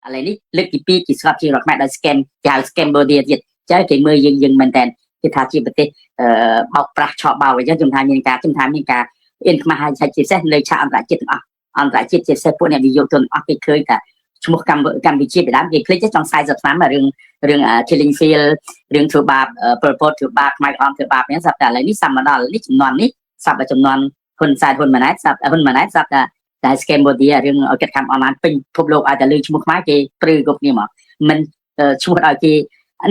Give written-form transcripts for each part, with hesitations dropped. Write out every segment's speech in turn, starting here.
ឥឡូវនេះលើកទី2គេស្គាល់ជារដ្ឋខ្មែរដោយ scam គេហៅ Cambodia ទៀតចាគេមើលយើងមែនតើគេថាជាប្រទេសបោកប្រាស់ឆោបបោកអញ្ចឹងខ្ញុំថាមានការអៀនខ្មាស់ហើយជាពិសេសលើឆាកអន្តរជាតិទាំងអស់អន្តរជាតិជាពិសេសពួកអ្នកវិនិយោគទុនអស់គេឃើញថាឈ្មោះកម្ពុជាពីដើមគេភ្លេចចង់40ឆ្នាំរឿង killing field រឿងធ្វើបាបពលពតធ្វើបាបខ្មែរក្រហមធ្វើបាបហ្នឹងស្រាប់តែឥឡូវនេះសាប់មកដល់នេះចំនួននេះសាប់តែចំនួនហ៊ុនសែនហ៊ុនម៉ាណែតស្រាប់តែ Cambodia រឿងឲ្យកាត់កម្មអនឡាញពេញពិភពលោកឲ្យតែលើឈ្មោះខ្មែរគេព្រឺគ្រប់គ្នាមកមិនឈ្មោះឲ្យគេ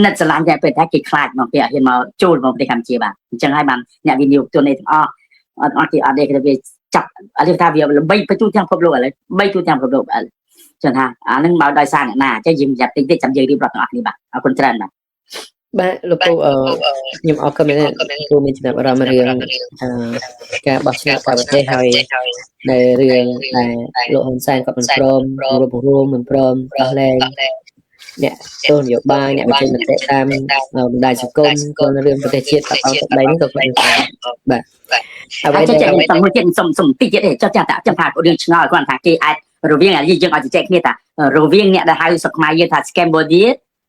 ណិតស្រឡាញ់តែពេលតែគេខ្លាចមកគេអត់ហ៊ានមកចូលមកប្រទេសកម្ពុជាបាទអញ្ចឹងហើយបានអ្នកវិនិយោគទុននេះទាំងអស់គេអត់ទេគេចាប់អត់ថាវាល្បីទៅទូទាំងពិភពលោកឥឡូវ3ទូទាំងពិភពលោកឥឡូវចឹងថាអានឹងមកដោយសារអ្នកណាអញ្ចឹងយើងចាប់តិចចាំយើងរៀបរាប់ទាំងអស់គ្នាបាទអរគុណច្រើនបាទលោកពូខ្ញុំអរគុណមែនពូមានចំណាប់អារម្មណ៍រឿងការបោះឆ្នោតប្រទេសហើយនៅរឿងដែលលោកហ៊ុនសែនគាត់មិនព្រមរួមមិនព្រមដោះលែងអ្នកទស្សនយោបាយអ្នកបញ្ចេញមតិតាមបណ្ដាញសង្គមក៏រឿងប្រទេសជាតិកអត់ទៅដីនេះក៏គាត់បាទអ្វីដែលខ្ញុំមួយទៀតសុំតិចទៀតទេចុះចាំថារឿងឆ្ងល់គាត់ថាគេអាចរវាងយើងឲ្យជជែកគ្នាថារវាងអ្នកដែលហៅសុខខ្មែរយើងថា Cambodia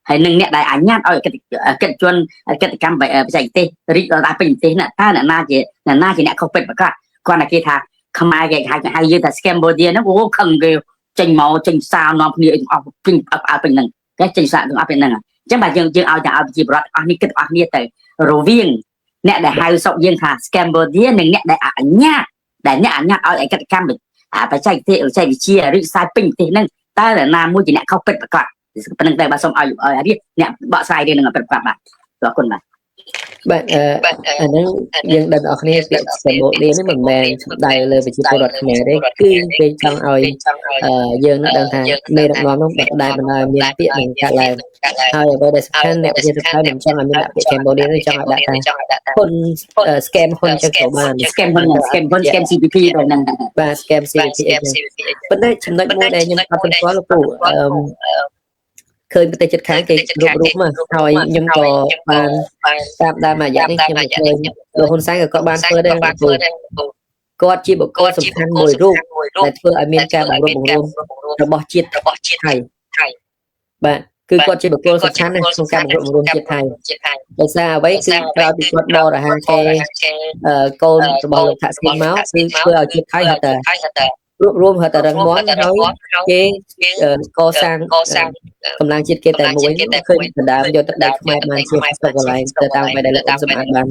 ហើយនឹងអ្នកដែលអញ្ញាតឲ្យកិច្ចជនកិច្ចកម្មបច្ចេកទេសរីកដល់ពេញប្រទេសណាតើអ្នកណាជាអ្នកខុសពិតប្រកបគាត់ថាគេថាខ្មែរគេហៅយើងថា Cambodia ហ្នឹងអូខឹងគេចេញមកចេញសារនាំគ្នាអស់ពេញអើពេញហ្នឹងគេចេញសារទាំងអស់ពេញហ្នឹងអញ្ចឹងបាទយើងឲ្យតែឲ្យប្រជាពលរដ្ឋអស់នេះគិតអស់គ្នាទៅរវាងអ្នកដែលហៅសុកយើងថា Cambodia និងអ្នកដែលអញ្ញាតឲ្យកិច្ចកម្មបច្ចេកទេសវិទ្យារីកសាយពេញប្រទេសហ្នឹងតើណាមួយជាអ្នកខុសពិតប្រកបប៉ុណ្្នឹងតែបាទសូមឲ្យអ្នកបកស្រាយរឿងនឹងប្រកបបាទអរគុណបាទអាហ្នឹងយើងដឹងអស់គ្នាពាក្យ Cambodia នេះមិនមែនសំដៅលើប្រជាពលរដ្ឋខ្មែរទេគឺគេចង់ឲ្យយើងនឹងដឹងថាមេដឹកនាំនោះដែលបណ្ដាមានពាក្យនឹងកាត់ឡើងហើយអ្វីដែលសំខាន់អ្នកប្រជាពលរដ្ឋមិនចង់ឲ្យមានពាក្យ Cambodia នេះចង់ឲ្យដាក់ថាហ៊ុន scam ហ៊ុនចឹងក៏បាន scam CPP ទៅហ្នឹងបាទ scam CPP ប៉ុន្តែចំណុចមួយដែលខ្ញុំអត់ទាន់ស្គាល់លោកពូឃើញប្រទេសជិតខាងគេរូបមកហើយខ្ញុំក៏បានតាមដានមួយរយៈនេះខ្ញុំឃើញលោកហ៊ុនសែនក៏គាត់បានធ្វើដែរគាត់ជាបុគ្គលសំខាន់មួយរូបដែលធ្វើឲ្យមានការបង្រួមរបស់ជាតិថៃបាទគឺគាត់ជាបុគ្គលសំខាន់ក្នុងការបង្រួមជាតិថៃដោយសារអ្វីគឺក្រោយពីគាត់បរិហារគេកូនរបស់លោកថាក់ស៊ីនមកគឺធ្វើឲ្យជាតិថៃហត់តែរួមហត់តែរឹងមាំហើយគេកសាងកម្លាំងជាតិគេតែមួយឃើញដណ្ដើមយកទឹកដីខ្មែរបានជាស្តុកកន្លែងទៅតាមបែបដែលលោកសម្អាតបាន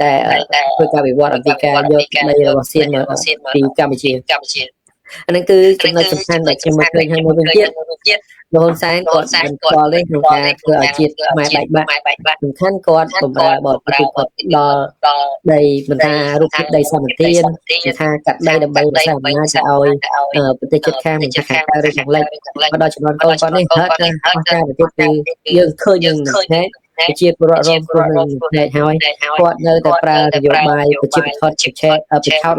តែធ្វើការវិវត្តអំពីការយកដីរបស់សៀនមកពីកម្ពុជាអានឹងគឺចំណុចសំខាន់ដែលខ្ញុំមកឃើញហើយមួយវិញទៀតលោកហ៊ុនសែនគាត់បន្តលេងក្នុងការធ្វើឲ្យជាតិខ្មែរបែកបាក់សំខាន់គាត់បំរើបទពិសោធន៍ដល់ដីមិនថារូបភាពដីសម្បត្តិថាកាត់ដីដើម្បីរក្សាអំណាចឲ្យប្រទេសជិតខាងមិនថាខាងកើតឬខាងលិចមកដល់ចំនួនកូនគាត់នេះហត់ណាស់អស់ការប្រទេសគឺយើងឃើញយើងណែជាពលរដ្ឋរងគ្រោះនឹងផ្នែកហើយគាត់នៅតែប្រើនយោបាយប្រជាពិធដ្ឋជាឆេត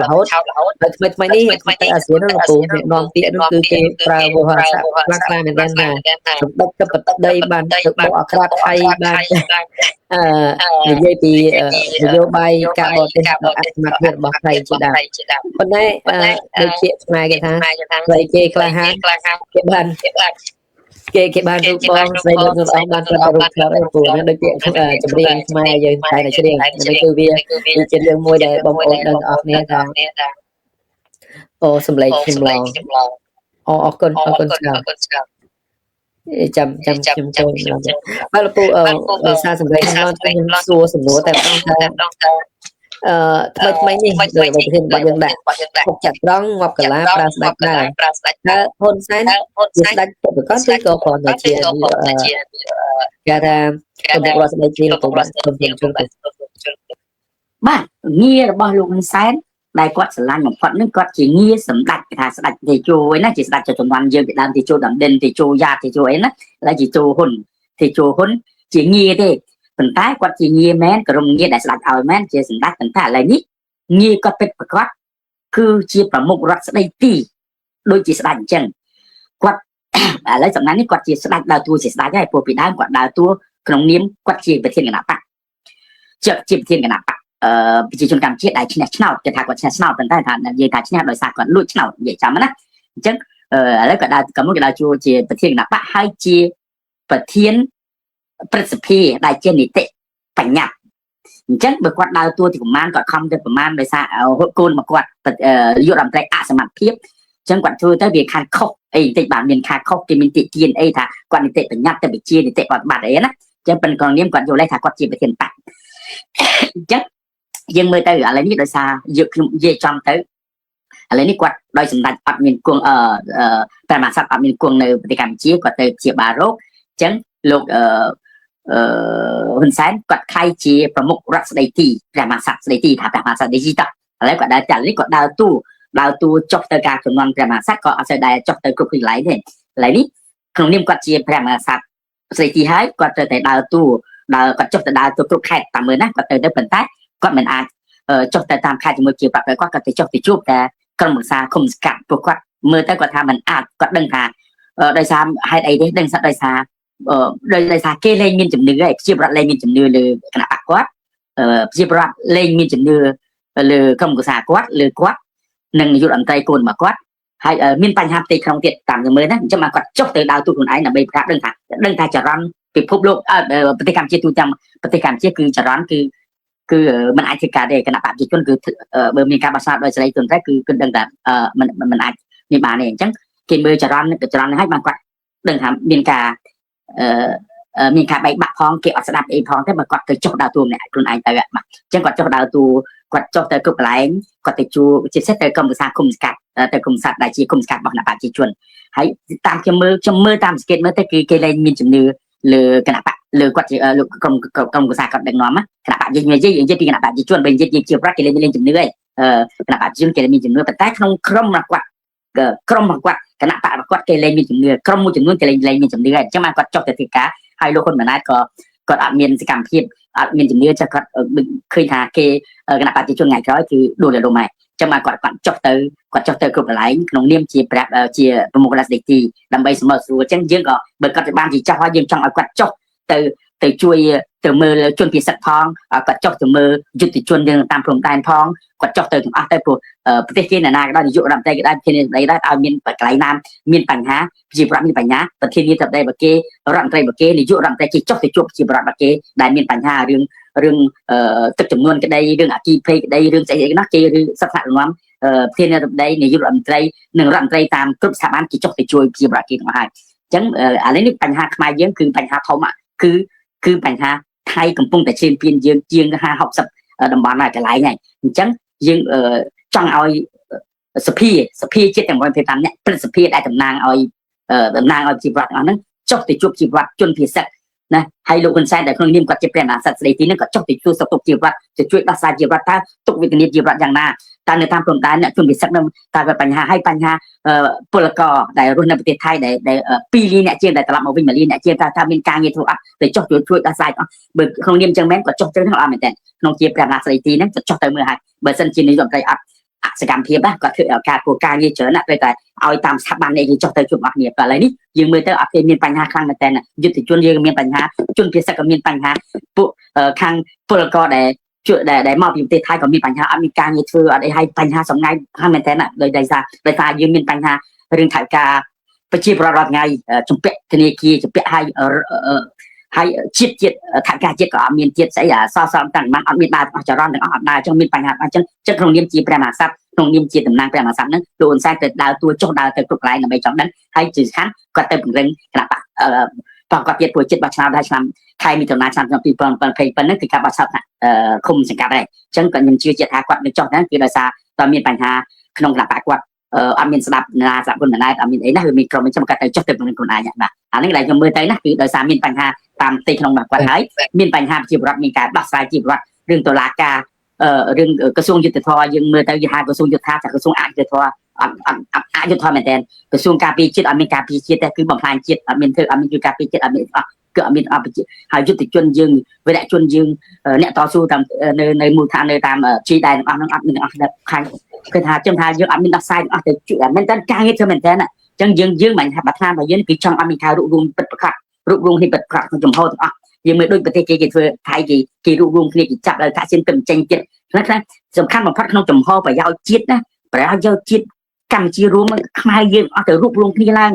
រហូតហើយថ្មីនេះតែអាស៊ាននោះលោកពូអ្នកនាំពាក្យនោះគឺគេប្រើវោហារស័ព្ទខ្លាំងមែនទែនថាសម្ដេចទឹកបដីបានទៅបកអក្សរថៃបាននិយាយពីនយោបាយការបរទេសដល់អសមត្ថភាពរបស់ថៃជាដើមប៉ុន្តែដូចជាខ្មែរគេថាស្រីគេក្លាហានគេបានរូបបងស្រីលោកនឹងអស់បានទៅរូបខ្លះឯងពូណាដូចជាចម្រៀងខ្មែរយើងតែច្រៀងនេះគឺវាជារឿងមួយដែលបងប្អូនដឹងអស់គ្នាថាអូសំឡេងខ្ញុំឡងអរគុណច្រើនចាំខ្ញុំចូលបាទលោកពូសារសម្លេងខ្ញុំសួរសំណួរតែម្ដងថាថ្មីនេះដោយប្រធានរបស់យើងដាក់ទុកចាត់ត្រង់ងាប់កាឡាប្រើស្ដេចដែរតើហ៊ុនសែនជាស្ដេចប្រកាសឬក៏គ្រាន់តែជាគេថាបុគ្គលស្ដេចជាលោកបាទងាររបស់លោកហ៊ុនសែនដែលគាត់ស្រឡាញ់បំផុតនឹងគាត់ជាងារសម្ដេចគេថាស្ដេចតេជោឯណាជាស្ដេចចំនួនយើងពីដើមតេជោដំដិនតេជោយ៉ាតេជោអីណាឡើយជាជោហ៊ុនតេជោហ៊ុនជាងារទេប៉ុន្តែគាត់ជាងារមែនក្រុមងារដែលស្ដេចឲ្យមែនជាសម្ដេចប៉ុន្តែឥឡូវនេះងារគាត់ពិតប្រាកដគឺជាប្រមុខរដ្ឋស្ដីទីដូចជាស្ដេចអញ្ចឹងគាត់ឥឡូវសំណាញ់នេះគាត់ជាស្ដេចដើរតួជាស្ដេចហើយព្រោះពីដើមគាត់ដើរតួក្នុងនាមគាត់ជាប្រធានគណៈបកជាប្រធានគណៈបកប្រជាជនកម្ពុជាដែលឈ្នះឆ្នោតគេថាគាត់ឈ្នះឆ្នោតប៉ុន្តែថានិយាយថាឈ្នះដោយសារគាត់លួចឆ្នោតនិយាយចាំណាអញ្ចឹង แล้วก็ได้ก็มันก็ได้จูជាប្រធានគណៈបកហើយជាប្រធានព្រឹទ្ធសភាដែលជានីតិបញ្ញត្តិអញ្ចឹងបើគាត់ដើរតួទីប្រមាណគាត់ខំទៅប្រមាណដោយសារកូនមកគាត់យុរដ្ឋមន្ត្រីអសមត្ថភាពអញ្ចឹងគាត់ធ្វើទៅវាខានខុសអីបន្តិចបានមានខានខុសគេមានតិគៀនអីថាគាត់នីតិបញ្ញត្តិទៅវិជានីតិបត្តិបត្តិអីណាអញ្ចឹងប៉ុនក្រុងនាមគាត់យល់ថាគាត់ជាប្រធានបកអញ្ចឹងយើងមើលទៅឥឡូវនេះដោយសារយើងខ្ញុំនិយាយចំទៅឥឡូវនេះគាត់ដោយសម្ដេចអត់មានគង់តែមកសັດអត់មានគង់នៅប្រទេសកម្ពុជាគាត់ទៅជាបារោគអញ្ចឹងលោកហ៊ុនសែនគាត់ខ្លាយជាប្រមុខរដ្ឋស្ដីទីព្រះមហាក្សត្រស្ដីទីថាព្រះមហាក្សត្រ digital ឥឡូវគាត់ដើរចាក់នេះគាត់ដើរតួចុះទៅការជំនាន់ព្រះមហាក្សត្រក៏អត់សូវដែរចុះទៅគ្រប់កន្លែងទេឥឡូវនេះក្នុងនាមគាត់ជាព្រះមហាក្សត្រស្ដីទីហើយគាត់ត្រូវតែដើរគាត់ចុះទៅដើរទៅគ្រប់ខេត្តតាមមើលណាគាត់ទៅប៉ុន្តែគាត់មិនអាចចុះទៅតាមខេត្តជាមួយជាប្រកគាត់ទៅចុះទៅជួបតែក្រុមប្រឹក្សាគុំសង្កាត់ពួកគាត់មើលទៅគាត់ថាមិនអាចគាត់ដឹងថាដោយសារហេតុអីទេដឹងថាដោយសារគេលែងមានជំនឿឯប្រជាប្រដ្ឋលែងមានជំនឿលើគណៈបកគាត់ប្រជាប្រដ្ឋលែងមានជំនឿលើក្រុមប្រឹក្សាគាត់លើគាត់និងនាយករដ្ឋមន្ត្រីកូនរបស់គាត់ហើយមានបញ្ហាផ្ទៃក្នុងទៀតតាមមើលណាអញ្ចឹងមកគាត់ចុះទៅដើរទូខ្លួនឯងដើម្បីប្រាប់ដឹងថាចរន្តពិភពលោកប្រទេសកម្ពុជាទូទាំងប្រទេសកម្ពុជាគឺចរន្តគឺมันអាចធ្វើការទេគណៈបព្វជិជនគឺបើមានការបោះឆ្នោតដោយសេរីទុនតែគឺដឹងថាมันអាចមានបានទេអញ្ចឹងគេមើលចរន្តនេះហើយបានគាត់ដឹងថាមានការបែកបាក់ផងគេអត់ស្ដាប់អីផងតែបើគាត់ទៅចុះដើរតួម្នាក់ខ្លួនឯងទៅបាទអញ្ចឹងគាត់ចុះដើរតួគាត់ចុះទៅគ្រប់កន្លែងគាត់ទៅជួជាពិសេសទៅក្រុមប្រឹក្សាគុំសង្កាត់ទៅគុំសង្កាត់ដែលជាគុំសង្កាត់របស់គណៈបព្វជិជនហើយតាមខ្ញុំមើលតាមសង្កេតមើលទៅគឺគេលែងមានជំនឿលើគណៈបកលើគាត់ជាលោកក្រុមប្រឹក្សាគាត់ដឹកនាំណាគណៈបកយើងនិយាយពីគណៈបកប្រជាជនបើនិយាយជាប្រវត្តិគេលែងមានជំនឿឯងគណៈបកប្រជាជនគេលែងមានជំនឿប៉ុន្តែក្នុងក្រុមរបស់គាត់គណៈបករបស់គាត់គេលែងមានជំនឿក្រុមមួយចំនួនគេលែងមានជំនឿឯងអញ្ចឹងមកគាត់ចុះទៅធ្វើការហើយលោកហ៊ុនម៉ាណែតក៏គាត់អត់មានសកម្មភាពអត់មានជំនឿចាស់គាត់ឃើញថាគេគណៈបកប្រជាជនថ្ងៃក្រោយគឺដួលរលំហើយអញ្ចឹងមកគាត់ចុះទៅគ្រប់កន្លែងក្នុងនាមជាប្រមុខរដ្ឋស្ដីទីដើម្បីសម្របស្រួលអញ្ចឹងយើងក៏បើគាត់បានជាចោះហើយយើងចង់ឲ្យគាត់ចុះទៅជួយទៅមើលជនពិសិដ្ឋផងគាត់ចុះទៅមើលយុទ្ធជនយើងតាមព្រំដែនផងគាត់ចុះទៅទាំងអស់ទៅព្រោះប្រទេសគេណាក៏ដោយនាយករដ្ឋមន្ត្រីក៏ដោយប្រធានាធិបតីដែរឲ្យមានកន្លែងណាមានបញ្ហាប្រជាប្រដ្ឋមានបញ្ហាប្រធានាធិបតីរបស់គេរដ្ឋមន្ត្រីរបស់គេនាយករដ្ឋមន្ត្រីគេចុះទៅជួបប្រជាប្រដ្ឋរបស់គេដែលមានបញ្ហារឿងទឹកចំនួនក្តីរឿងអគិភ័យក្តីរឿងស្អីណាគេឬសិទ្ធិរងំប្រធានាធិបតីនាយករដ្ឋមន្ត្រីនិងរដ្ឋមន្ត្រីតាមគ្រប់ស្ថាប័នគេចុះទៅជួយប្រជាប្រដ្ឋគេទាំងអស់ហើយអញ្ចឹងឥឡូវនេះបញ្ហាខ្មែរយើងគឺបញ្ហាធំគឺបញ្ហាថៃកំពុងតែឈានពានយើងជាង50-60តំបន់ហើយកន្លែងហើយអញ្ចឹងយើងចង់ឲ្យសភាជាតិទាំង25នាក់ព្រឹទ្ធសភាដែលតំណាងឲ្យជីវរដ្ឋអស់ហ្នឹងចុះទៅជួបជីវរដ្ឋជនភាសាណាហើយលោកហ៊ុនសែនដែលក្នុងនាមគាត់ជាព្រះមហាក្សត្រស្ដីទីហ្នឹងគាត់ចុះទៅជួយសុខទុក្ខជីវរដ្ឋទៅជួយដោះស្រាយជីវរដ្ឋតើទុកវេទនាជីវរដ្ឋយ៉ាងណាតើនៅតាមព្រំដែនអ្នកជនពិសេសនឹងតើបញ្ហាពលករដែលរស់នៅប្រទេសថៃដែល2លានអ្នកជាងដែលត្រឡប់មកវិញ1លានអ្នកជាងតើមានការងារធ្វើអត់ទៅចុះជួយដោះស្រាយអស់បើក្នុងនាមចឹងមែនគាត់ចុះទៅហ្នឹងអត់មែនទេក្នុងជាព្រះមហាក្សត្រស្ដីទីហ្នឹងគាត់ចុះទៅមើលហើយបើសិនជានាយករដ្ឋមន្ត្រីអត់សកម្មភាពគាត់ធ្វើការងារច្រើនណាស់ត្រូវតែឲ្យតាមស្ថាប័ននេះគេចុះទៅជួបអស់គ្នាតែឥឡូវនេះយើងមើលទៅអត់គេមានបញ្ហាខ្លាំងមែនតើយុទ្ធជនយើងមានបញ្ហាជនភាសាក៏មានបញ្ហាពួកខាងពលករដែលមកពីប្រទេសថៃក៏មានបញ្ហាអត់មានការងារធ្វើអត់អីហើយបញ្ហាសំងាយខាងមែនតើដោយសារយើងមានបញ្ហារឿងថវិកាប្រជាប្រដ្ឋរាល់ថ្ងៃជំពាក់ធនាគារជំពាក់ហើយជាតិថវិកាជាតិក៏អត់មានជាតិស្អីសល់តាំងមិនអត់មានដើរអស់ចរន្តទាំងអស់អត់ដើរអញ្ចឹងមានបញ្ហាអញ្ចឹងក្នុងនាមជាព្រះមហាក្សត្រក្នុងនាមជាតំណាងព្រះមហាក្សត្រហ្នឹងលោកហ៊ុនសែនទៅដើរតួចុះដើរទៅគ្រប់កន្លែងដើម្បីចង់ដឹងហើយជាសំខាន់គាត់ទៅពង្រឹងគណៈបកគាត់ទៀតពួកចិត្តបោះឆ្នោតដែរឆ្នាំខែមិថុនាឆ្នាំ2027ហ្នឹងគឺការបោះឆ្នោតឃុំសង្កាត់ដែរអញ្ចឹងក៏ខ្ញុំជឿជាក់ថាគាត់នឹងចុះហ្នឹងគឺដោយសារតើមានបញ្ហាក្នុងគណៈបកគាត់អត់មានស្ដាប់ណាស្ដាប់គុណណែតអត់មានអីណាវាមានក្រុមអញ្ចឹងគាត់ទៅចុះទៅពង្រឹងខ្លួនឯងបាទអានេះដែលខ្ញុំមើលទៅណាគឺដោយសារមានបញ្ហាតាមផ្ទៃក្នុងរបស់គាត់ហើយមានបញ្ហាប្រជាពលរដ្ឋមានការដោះស្រាយជីវរដ្ឋរឿងតុលាការរឿងក្រសួងយុទ្ធភ័ពយើងមើលទៅយហៅក្រសួងយុទ្ធថាក្រសួងអយុធធម៌អយុធធម៌មែនតើក្រសួងការពារជាតិអត់មានការពារជាតិទេគឺបំផ្លាញជាតិអត់មានជួយការពារជាតិអត់មានគឺអត់មានហើយយុទ្ធជនយើងវរៈជនយើងអ្នកតស៊ូតាមនៅមូលដ្ឋាននៅតាមជីដែរទាំងអស់ហ្នឹងអត់មានអស់ខាងគឺថាយើងអត់មានដោះស្រាយអស់ទៅជួយមែនតើការងារធ្វើមែនតើអញ្ចឹងយើងមិនថាបាត់ឋានរបស់យើងគឺចង់ឲ្យមានការរួបរวมពិតប្រាកដរួបរวมគ្នាពិតប្រាកដក្នុងចំហទាំងអស់យើងមើលដូចប្រទេសគេធ្វើថៃគេរួបរวมគ្នាគេចាប់ដល់ថាឈានទៅចេញទៀតខ្លះសំខាន់បំផុតក្នុងចំហប្រយោជន៍ជាតិណាប្រយោជន៍ជាតិ កម្ពុជារួមខ្មែរយើងអត់ទៅរូបរងគ្នាឡើង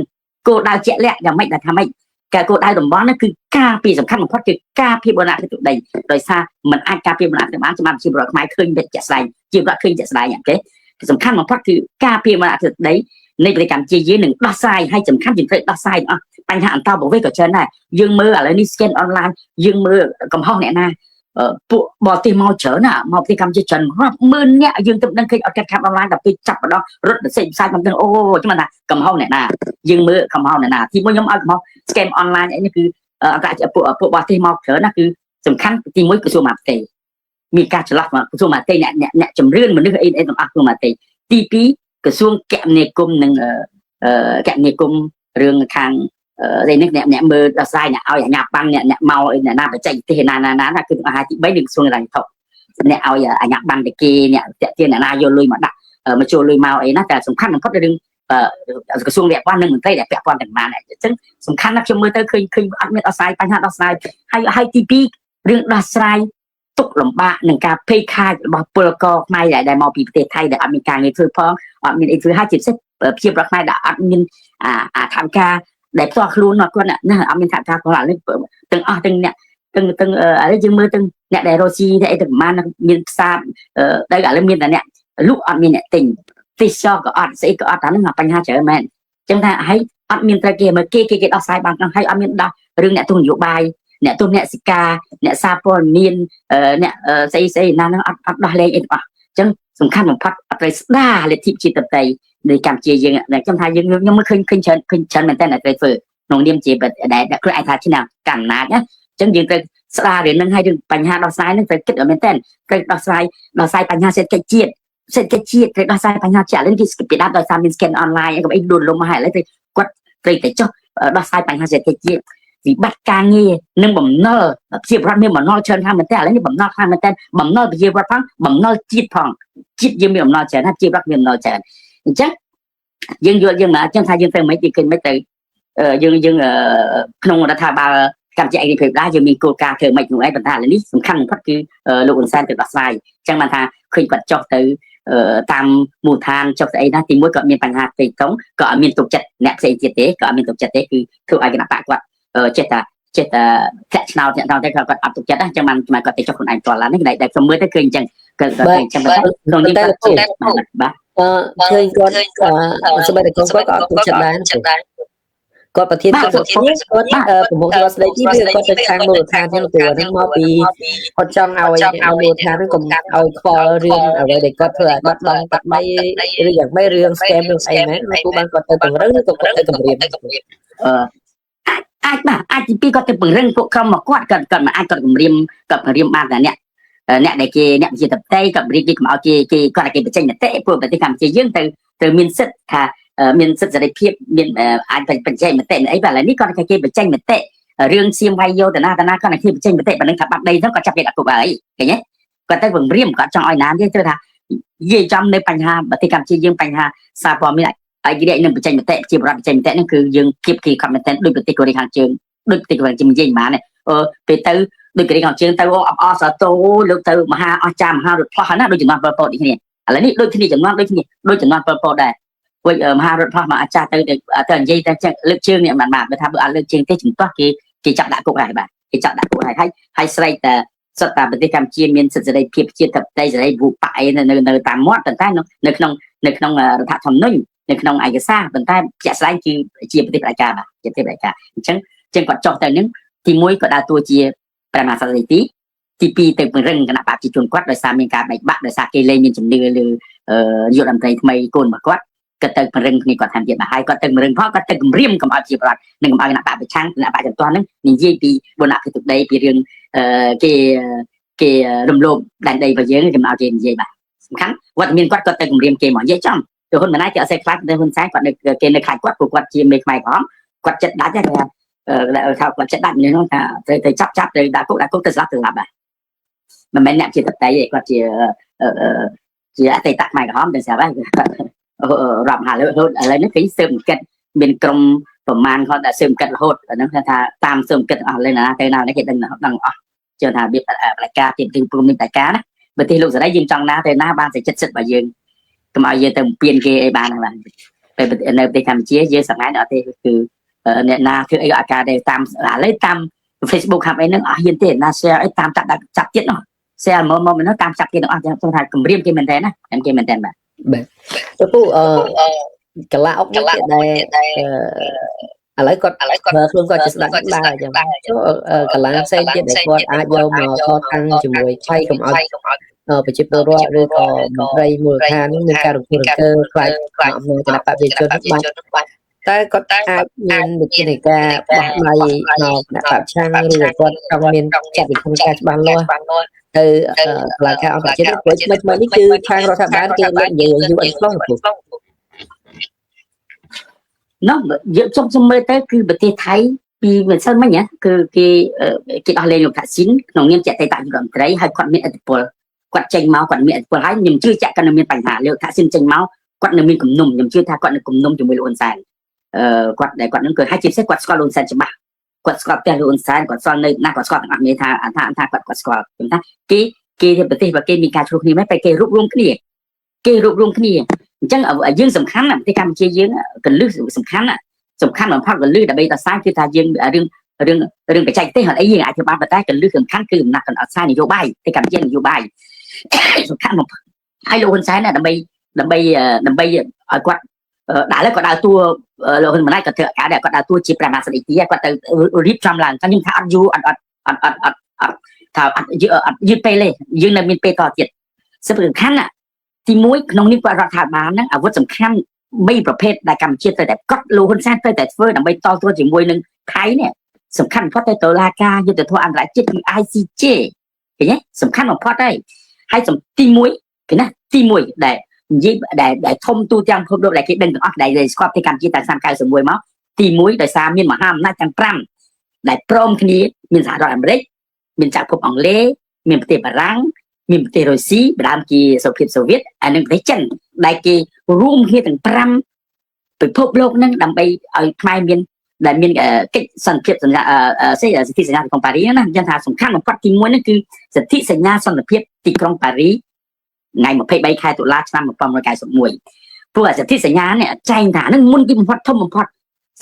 គោលដៅជាក់លាក់យ៉ាងម៉េចដែលថាម៉េចការគោលដៅតំបន់ហ្នឹងគឺការពីសំខាន់បំផុតគឺការពីបរណភាពទឹកដីដោយសារมันអាចការពីបរណភាពបានច្បាប់ជាបរណខ្មែរឃើញតែជាក់ស្ដែងជាបរណឃើញជាក់ស្ដែងអូខេសំខាន់បំផុតគឺការពីបរណភាពទឹកដីនៃប្រទេសកម្ពុជាយើងនឹងដោះស្រាយឲ្យសំខាន់ជាងត្រូវដោះស្រាយអស់បញ្ហាអន្តរប្រវេសក៏ច្រើនដែរយើងមើលឥឡូវនេះ scan online យើងមើលកំហុសអ្នកណាពួកបរទេសមកច្រើនណាមកប្រទេសកម្ពុជាច្រើនរាប់ម៉ឺនអ្នកយើងទៅដឹងឃើញអត់កាត់ខាត់អនឡាញដល់ពេលចាប់ម្ដងរត់ទៅផ្សេងផ្សាយមិនដឹងអូខ្ញុំថាកំហុសអ្នកណាយើងមើលកំហុសអ្នកណាទីមួយខ្ញុំឲ្យកំហុស scam online អីនេះគឺអន្តរជាតិពួកបរទេសមកច្រើនណាគឺសំខាន់ទីមួយក្រសួងមហាផ្ទៃមានការច្រឡះមកក្រសួងមហាផ្ទៃអ្នកជំរឿនមនុស្សអីទាំងអស់ក្រសួងមហាផ្ទៃទីពីរក្រសួងគមនាគមន៍និងគមនាគមន៍រឿងខាងđây nước nẹm mơ đào sai nè ao nhà băng nè màu nè na phải chạy thì naคืออาหารที่mấy đường xuông là thọc nè ao nhà băng để kia nè tiền na vô lui mà đặt mà cho lui màu ấy nóแต่สำคัญมันก็จะดึงกระทรวงแบบว่านึงเหมือนได้แบบความต่างมาเนี่ยซึ่งสำคัญนักชมมือเตอร์เคยอัดเม็ดดาวไซปัญหาดาวไซให้ทีพีเรื่องดาวไซตกลำบากหนึ่งการเพย์คายบอกเปลือกก็ไม่ได้มองปีประเทศไทยแต่อเมริกาเงินซื้อพร้อมมีไอ้ซื้อ50 เซตเพียบรักไม่ได้อัดเงินทำการđể cho luôn nó con nè ở bên cạnh ta còn là từng từng nè từng ở dương mưa từng nè để rosi để từng man miền xa đây là miền là nè lúc ở miền nè tỉnh cho có sẽ có nó làបញ្ហាច្រើនមែនចឹងថាឲ្យអត់មានត្រូវគេមកគេដោះស្រាយបានឲ្យអត់មានដោះរឿងអ្នកទូនយោបាយអ្នកទូនអ្នកសិកាអ្នកសារព័ត៌មានអ្នកស្អីណានឹងអត់ដោះលែងអីទាំងអស់ចឹងសំខាន់បំផុតអត់ត្រូវស្ដារលទ្ធិជាតិតៃនៃកម្ពុជាយើងខ្ញុំថាយើងខ្ញុំមើលឃើញច្រើនមែនតើអ្នកត្រូវធ្វើក្នុងនាមជាដែលខ្លួនឯងថាឆ្នាំកណ្ណាតណាចឹងយើងត្រូវស្ដាររឿងហ្នឹងឲ្យរឿងបញ្ហាដោះស្រាយហ្នឹងត្រូវគិតឲ្យមែនតើត្រូវដោះស្រាយបញ្ហាសេដ្ឋកិច្ចជាតិត្រូវដោះស្រាយបញ្ហាជាក់លើគេពីដើមដោយសារមាន scan online ក៏អីដួលលំមកហើយឥឡូវគាត់ត្រូវតែចុះដោះស្រាយបញ្ហាសេដ្ឋកិច្ចជាតិវិបត្តិការងារនិងបំណុលប្រជាពលរដ្ឋមានបំណុលច្រើនខាងមែនតើឥឡូវនេះបំណុលខាងមែនតើបំណុលប្រជាពលរដ្ឋផងបំណុលជាតិផងជាតិយើងមានបំណុលច្រើនណាប្រជាពលរដ្ឋមានបំណុលច្រើនអញ្ចឹងយើងយល់យើងមកអញ្ចឹងថាយើងទៅមិនគេឃើញមិនទៅយើងក្នុងរដ្ឋាភិបាលកម្ពុជាឯកភាពដែរយើងមានគោលការណ៍ធ្វើមិននោះឯងប៉ុន្តែឥឡូវនេះសំខាន់បំផុតគឺលោកហ៊ុនសែនទៅដោះស្រាយអញ្ចឹងបានថាឃើញគាត់ចុះទៅតាមមូលដ្ឋានចុះទៅអីណាទីមួយក៏មានបញ្ហាផ្ទៃក្នុងក៏អត់មានទុកចិត្តអ្នកផ្សេងទៀតទេក៏អត់មានទុកចិត្តទេគឺធ្វើឲ្យគណៈបកគាត់ចេះតែធ្លាក់ឆ្នោតតែគាត់អត់ទុកចិត្តណាអញ្ចឹងបានគាត់ទៅចុះខ្លួនឯងផ្ទាល់ឡាននេះដែលខ្ញុំមើលទៅឃើញអញ្ចឹងក៏អញ្ចឹងក្នុងនេះបាទឃើញគាត់សម្រាប់គាត់ក៏អត់ទុកចិត្តដែរគាត់ប្រធានគាត់ប្រមុខរដ្ឋស្ដីទីវាគាត់ទៅខាងមូលដ្ឋានហ្នឹងព្រោះហ្នឹងមកពីគាត់ចង់ឲ្យមូលដ្ឋានហ្នឹងកុំឲ្យខ្វល់រឿងអ្វីដែលគាត់ធ្វើឲ្យបាត់បង់បាត់បីឬយ៉ាងម៉េចរឿង scam រឿងអីមែនគូបានគាត់ទៅពង្រឹងឬក៏គាត់ទៅគម្រាមអាចពីគាត់ទៅពង្រឹងពួកក្រុមមកគាត់មិនអាចគាត់គម្រាមបានតែអ្នកដែលគេអ្នកវិជាតបតីគាត់រៀបគេកុំឲ្យគេគាត់គេបញ្ចេញមតិពួកប្រទេសកម្ពុជាយើងទៅមានសិទ្ធិថាមានសិទ្ធិសេរីភាពមានអាចបញ្ចេញមតិអីបាទឥឡូវនេះគាត់គេបញ្ចេញមតិរឿងសៀមវាយយោតាណាគាត់គេបញ្ចេញមតិប៉ុណ្ណឹងថាបាត់ដីទៅគាត់ចាប់គេដាក់គុកហើយឃើញទេគាត់ទៅពង្រាមគាត់ចង់ឲ្យណាទេគឺថានិយាយចំនៅបញ្ហាប្រទេសកម្ពុជាយើងបញ្ហាសារព័ត៌មានឯករាជ្យនឹងបញ្ចេញមតិជាបរិបទបញ្ចេញមតិហ្នឹងគឺយើងគៀបគីខំមែនតើដោយប្រទេសកូរ៉េខាងជើងដោយប្រទេសកូរ៉េជានិយាយបានពេលទៅដោយកូរ៉េខាងជើងទៅអបសតោលើកទៅមហាអស្ចារ្យមហារដ្ឋផ្លោះណាដូចចំនួនប៉ុលពតនេះគ្នាឥឡូវនេះដូចគ្នាចំនួនដូចចំនួនប៉ុលពតដែរវិញមហារដ្ឋផ្លោះមកអាចារ្យទៅនិយាយតែលើកជើងនេះមិនបានបើថាបើអត់លើកជើងទេជំទាស់គេចាប់ដាក់គុកហើយបាទគេចាប់ដាក់គុកហើយស្រែកតែសុទ្ធតែប្រទេសកម្ពុជាមានសិទ្ធិសេរីភាពជាតិតេយ្យសេរីវូបៈនៅតាមមាត់ប៉ុន្តែនៅក្នុងរដ្ឋធម្មនុញ្ញនៅក្នុងឯកសារប៉ុន្តែជាក់ស្ដែងគឺជាប្រទេសផ្ដាច់ការបាទជាប្រទេសផ្ដាច់ការអញ្ចឹងគាត់ចុះទៅនឹងទី1ក៏ដើរតួជាប្រមាណសន្តិទី2ទៅពង្រឹងគណៈបព្វជិជនគាត់ដោយសារមានការបែកបាក់ដោយសារគេលែងមានជំនឿលើយុទ្ធមន្ត្រីថ្មីកូនរបស់គាត់ក៏ទៅពង្រឹងគ្នាគាត់តាមទៀតបាទហើយគាត់ទៅពង្រឹងផងគាត់ទៅគម្រាមកុំឲ្យជាប្រដ្ឋនិងកុំឲ្យគណៈបព្វប្រឆាំងគណៈបព្វចំទាស់ហ្នឹងនិយាយពីបនៈភាពទឹកដីពីរឿងគេរំលោភដែនដីរបស់យើងខ្ញុំឲ្យគេនិយាយបាទសំខាន់វត្តមានគាត់ទៅគម្រាមគេមកនិយាយចំទៅហ៊ុនម៉ាណែតគេអត់សេះខ្លាចទៅហ៊ុនសែនគាត់គេនៅខ្លាចគាត់ព្រោះគាត់ជាមេខ្មែរក្រហមគាត់ចិត្តដាច់ហ្នឹងគាត់ចិត្តដាច់នេះថាទៅចាប់ទៅដាក់គុកទៅស្លាប់បាទមិនមែនអ្នកជាតបតៃទេគាត់ជាអតីតខ្មែរក្រហមទៅស្រាប់ហើយរាប់ហាលើឥឡូវនេះគេស៊ើបអង្កេតមានក្រុមប្រមាណគាត់តែស៊ើបអង្កេតរហូតហ្នឹងថាតាមស៊ើបអង្កេតអស់លើណាទៅណានេះគេដឹងអស់ជឿថាវាបលិការជាទីព្រមនេះបលិការណាប្រទេសលោកសេរីយើងចង់ណាទៅណាបានតែចិត្តសិទ្ធិរបស់យើង cầm ai giờ tầm tiền kia ai bàn là về nơi để làm chia giờ sáng nay đó thìคือเนี่ยนาคือไอ้อาการได้ตามเลยตาม Facebook ครับไอ้นึงอ่ะยินเตนาแชร์ไอ้ตามจับเจ็ดเนาะแชร์มันnóตามจับเจ็ดเนาะต้องทายกลุ่มเรียมเกมมันแทนนะเกมมันแทนแบบ Tôi cả là ốc đây lấy con luôn coi chỉ đánh ba chứ cả là xem chứ để con ai vô mà kho tăng chỉ mùi chay không ở phải chụp đồ rồi còn đây mùi khan những ca được cơ phải mà cái là bị cho nước bay ta có ai nhìn được cái này ca bằng này nó đã tạo trang rồi con trong miền chặt bị không ca ban luôn từ là cao phải chết mới đi chứ trang rồi bán kia lên nhiều như vậy không nó trong mơ tớiคือประเทศไทยปีเหมือนเช่นมั้ยเนี่ยคือกินอะไรอยู่กับชิ้นน้องเนี่ยจะtạiอยู่กับไตรให้คนมีอิทธิพลกดเจงเมาส์กดมีอิทธิพลให้ยมชื่อจะกันมีปัญหาเรื่องถ้าสิ้นเจงเมาส์กดมีกลุ่มนุ่มยมชื่อถ้ากดในกลุ่มนุ่มจะมีโลนแซนกดในกดนั้นเกิดให้จิตเสกดสกอร์โลนแซนจะบ้ากดสกอร์แต่โลนแซนกดซอนในหน้ากดสกอร์ต่างๆมีทางทางกดสกอร์เป็นท่ากีที่ประเทศว่ากีมีการชุมนุมไม่ไปกีรวบรวมគ្នាกีรวบรวมគ្នាអញ្ចឹងយើងសំខាន់ណាស់ប្រទេសកម្ពុជាយើងកលឹះសំខាន់បំផុតកលឹះដើម្បីតសាយគឺថាយើងរឿងបច្ចេកទេសអត់អីយើងអាចបានតែកលឹះសំខាន់គឺដំណាក់កណ្ដាលសាយនយោបាយប្រទេសកម្ពុជានយោបាយសំខាន់បំផុតហើយលោកហ៊ុនសែនណាដើម្បីឲ្យគាត់ដាក់แล้วក៏ដើរតួលោកហ៊ុនម៉ាណែតក៏ធ្វើការដែរគាត់ដើរតួជាប្រមាណស្ដីទីគាត់ទៅរៀបចំឡើងតែខ្ញុំថាអត់យូរអត់ថាអត់យឺតពេលទេយើងនៅមានពេលតទៀតសំខាន់ណាទី1ក្នុងនេះគាត់រដ្ឋាភិបាលហ្នឹងអាវុធសំខាន់3ប្រភេទដែលកម្ពុជាត្រូវតែកត់លោកហ៊ុនសែនត្រូវតែធ្វើដើម្បីតទល់ជាមួយនឹងថៃនេះសំខាន់បំផុតទៅតុលាការយុត្តិធម៌អន្តរជាតិគឺ ICJ ឃើញទេសំខាន់បំផុតហើយទី1គេណាទី1ដែលនិយាយដែលធំទូទាំងពិភពលោកដែលគេដឹងទាំងអស់ដែលស្គាល់ពីកម្ពុជាតាំងឆ្នាំ91មកទី1ដោយសារមានមហាអំណាចទាំង5ដែលព្រមគ្នាមានសហរដ្ឋអាមេរិកមានចក្រភពអង់គ្លេសមានប្រទេសបារាំងមានប្រទេសរុស្ស៊ីបដាមជាសូវៀតអានឹងប្រទេសចិនដែលគេរួមគ្នាទាំង5ពិភពលោកនឹងដើម្បីឲ្យខ្មែរមានដែលមានកិច្ចសន្តិភាពសញ្ញាសិទ្ធិសញ្ញាទីក្រុងប៉ារីសណាយ៉ាងថាសំខាន់បំផុតទី1ហ្នឹងគឺសិទ្ធិសញ្ញាសន្តិភាពទីក្រុងប៉ារីសថ្ងៃ23ខែតុលាឆ្នាំ1991ព្រោះសិទ្ធិសញ្ញានេះចែងថានឹងមុនគេបំផុតធំបំផុត